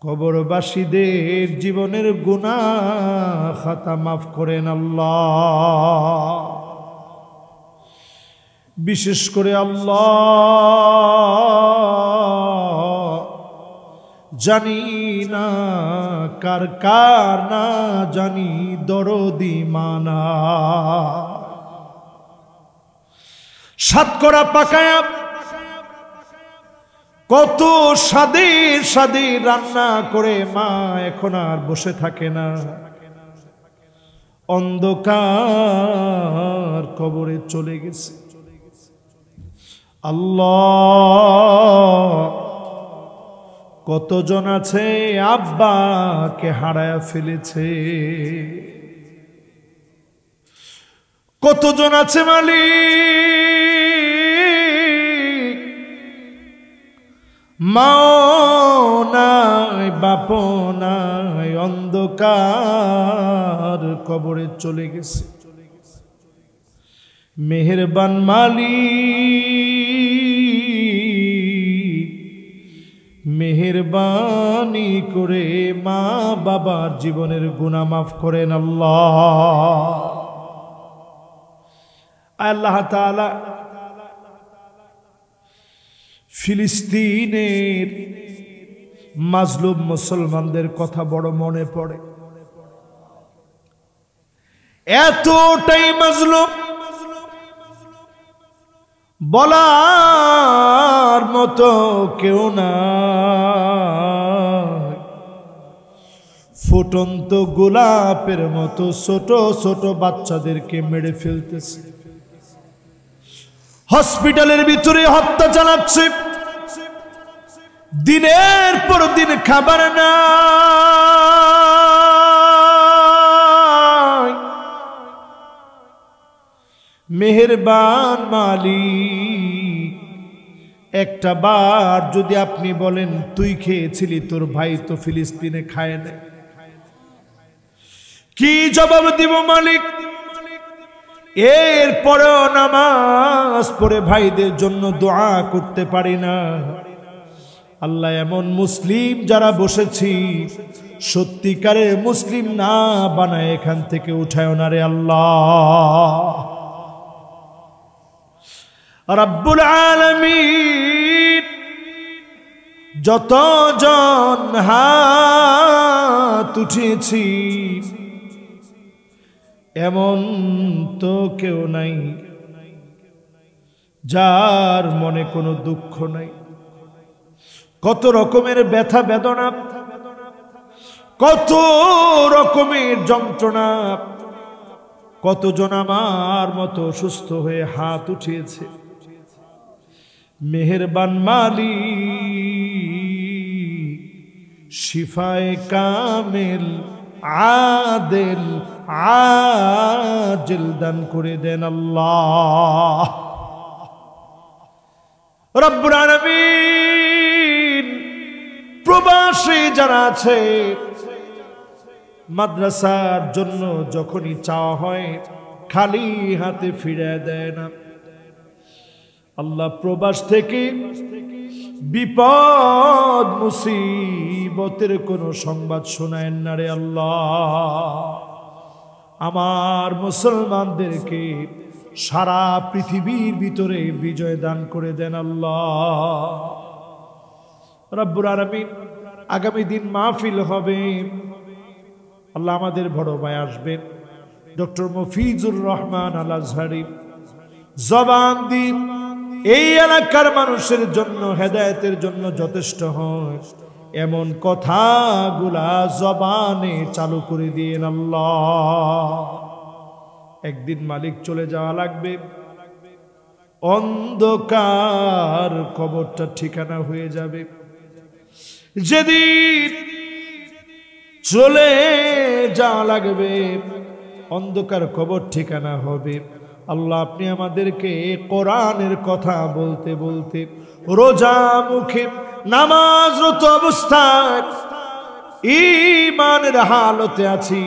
কবরবাসীদের জীবনের গুনাহ খাতা মাফ করেন আল্লাহ। বিশেষ করে আল্লাহ, জানি না কার কার না জানি দরদি মানা, সাতকরা পাকায়া কত স্বাদের স্বাদের রান্না করে মা এখন আর বসে থাকে না, অন্ধকার কবরে চলে গেছে। আল্লাহ, কতজন আছে আব্বাকে হারায়া ফেলেছে, কতজন আছে মালিক মাও নাই বাপ নাই, অন্ধকার কবরে চলে গেছে। মেহেরবান মালিক, মেহেরবানি করে মা বাবার জীবনের গুনাহ মাফ করেন আল্লাহ। আল্লাহ তাআলা ফিলিস্তিনের মাজলুম মুসলমানদের কথা বড় মনে পড়ে। এতটাই মাজলুম বলার মতো কেউ না। ফুটন্ত গোলাপের মতো ছোট ছোট বাচ্চাদেরকে মেরে ফেলতেছে, হসপিটালের ভিতরে হত্যা চালাচ্ছে, দিনের পর দিন খাবার না। মেহেরবান মালিক, একটা বার যদি আপনি বলেন তুই খেয়েছিলি, তোর ভাই তো ফিলিস্তিনে খায় না, কি জবাব দিব মালিক? এরপরেও নামাজ পড়ে ভাইদের জন্য দোয়া করতে পারি না। আল্লাহ, এমন মুসলিম যারা বসেছি সত্যিকারের মুসলিম না বানায় এখান থেকে উঠায় না রে আল্লাহ। রব্বুল আলামিন, যতজন হাত উঠিয়েছি এমন তো কেউ নাই যার মনে কোনো দুঃখ নাই। কত রকমের ব্যথা বেদনা, কত রকমের যন্ত্রণা, কতজন আমার মতো অসুস্থ হয়ে হাত উঠিয়েছে। মেহেরবান মালিক, শিফায়ে কামেল আদেল আজল দান করে দেন আল্লাহ। রব্বুল আলামিন, প্রবাসী যারা আছে মাদ্রাসার জন্য যখনই চাওয়া হয় খালি হাতে ফিরে দেয় না। আল্লাহ, প্রবাস থেকে বিপদ মুসিবতের কোনো সংবাদ শোনায় না রে আল্লাহ। আমার মুসলমানদেরকে সারা পৃথিবীর ভিতরে বিজয় দান করে দেন আল্লাহ। রব্বুল আলামিন, আগামী দিন মাহফিল হবে, আল্লাহ আমাদের বড় ভাই আসবেন ডক্টর মফিজুর রহমান আল আজহারি, জবান দিন এই এলাকার মানুষের জন্য হেদায়েতের জন্য যথেষ্ট হয় এমন কথাগুলা জবানে চালু করে দিয়েন আল্লাহ। একদিন মালিক চলে যাওয়া লাগবে, অন্ধকার কবরটা ঠিকানা হয়ে যাবে। যেদিন চলে যাওয়া লাগবে, অন্ধকার কবর ঠিকানা হবে। আল্লাহ, আপনি আমাদেরকে কোরআনের কথা বলতে বলতে রোজা মুখে নামাজরত অবস্থায় ঈমানের হালতে আছি,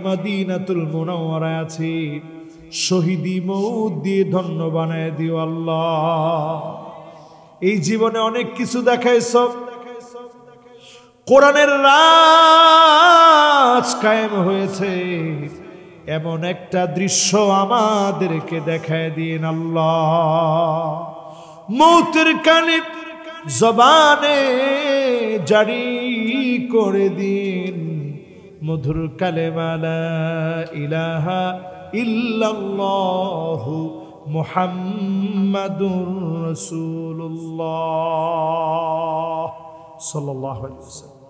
মদিনাতুল মুনাওয়ারায় আছি, শহীদি মৌত দিয়ে ধন্য বানায় দিও আল্লাহ। এই জীবনে অনেক কিছু দেখাইছ, কোরআনের রাজ কায়েম হয়েছে, এমন একটা দৃশ্য আমাদেরকে দেখায় দিন আল্লাহ। মৌতের কানে জবানে জারি করে দিন মধুর কালেমা লা ইলাহা ইল্লাল্লাহু মুহাম্মাদুর রাসূলুল্লাহ সাল্লাল্লাহু আলাইহি ওয়াসাল্লাম।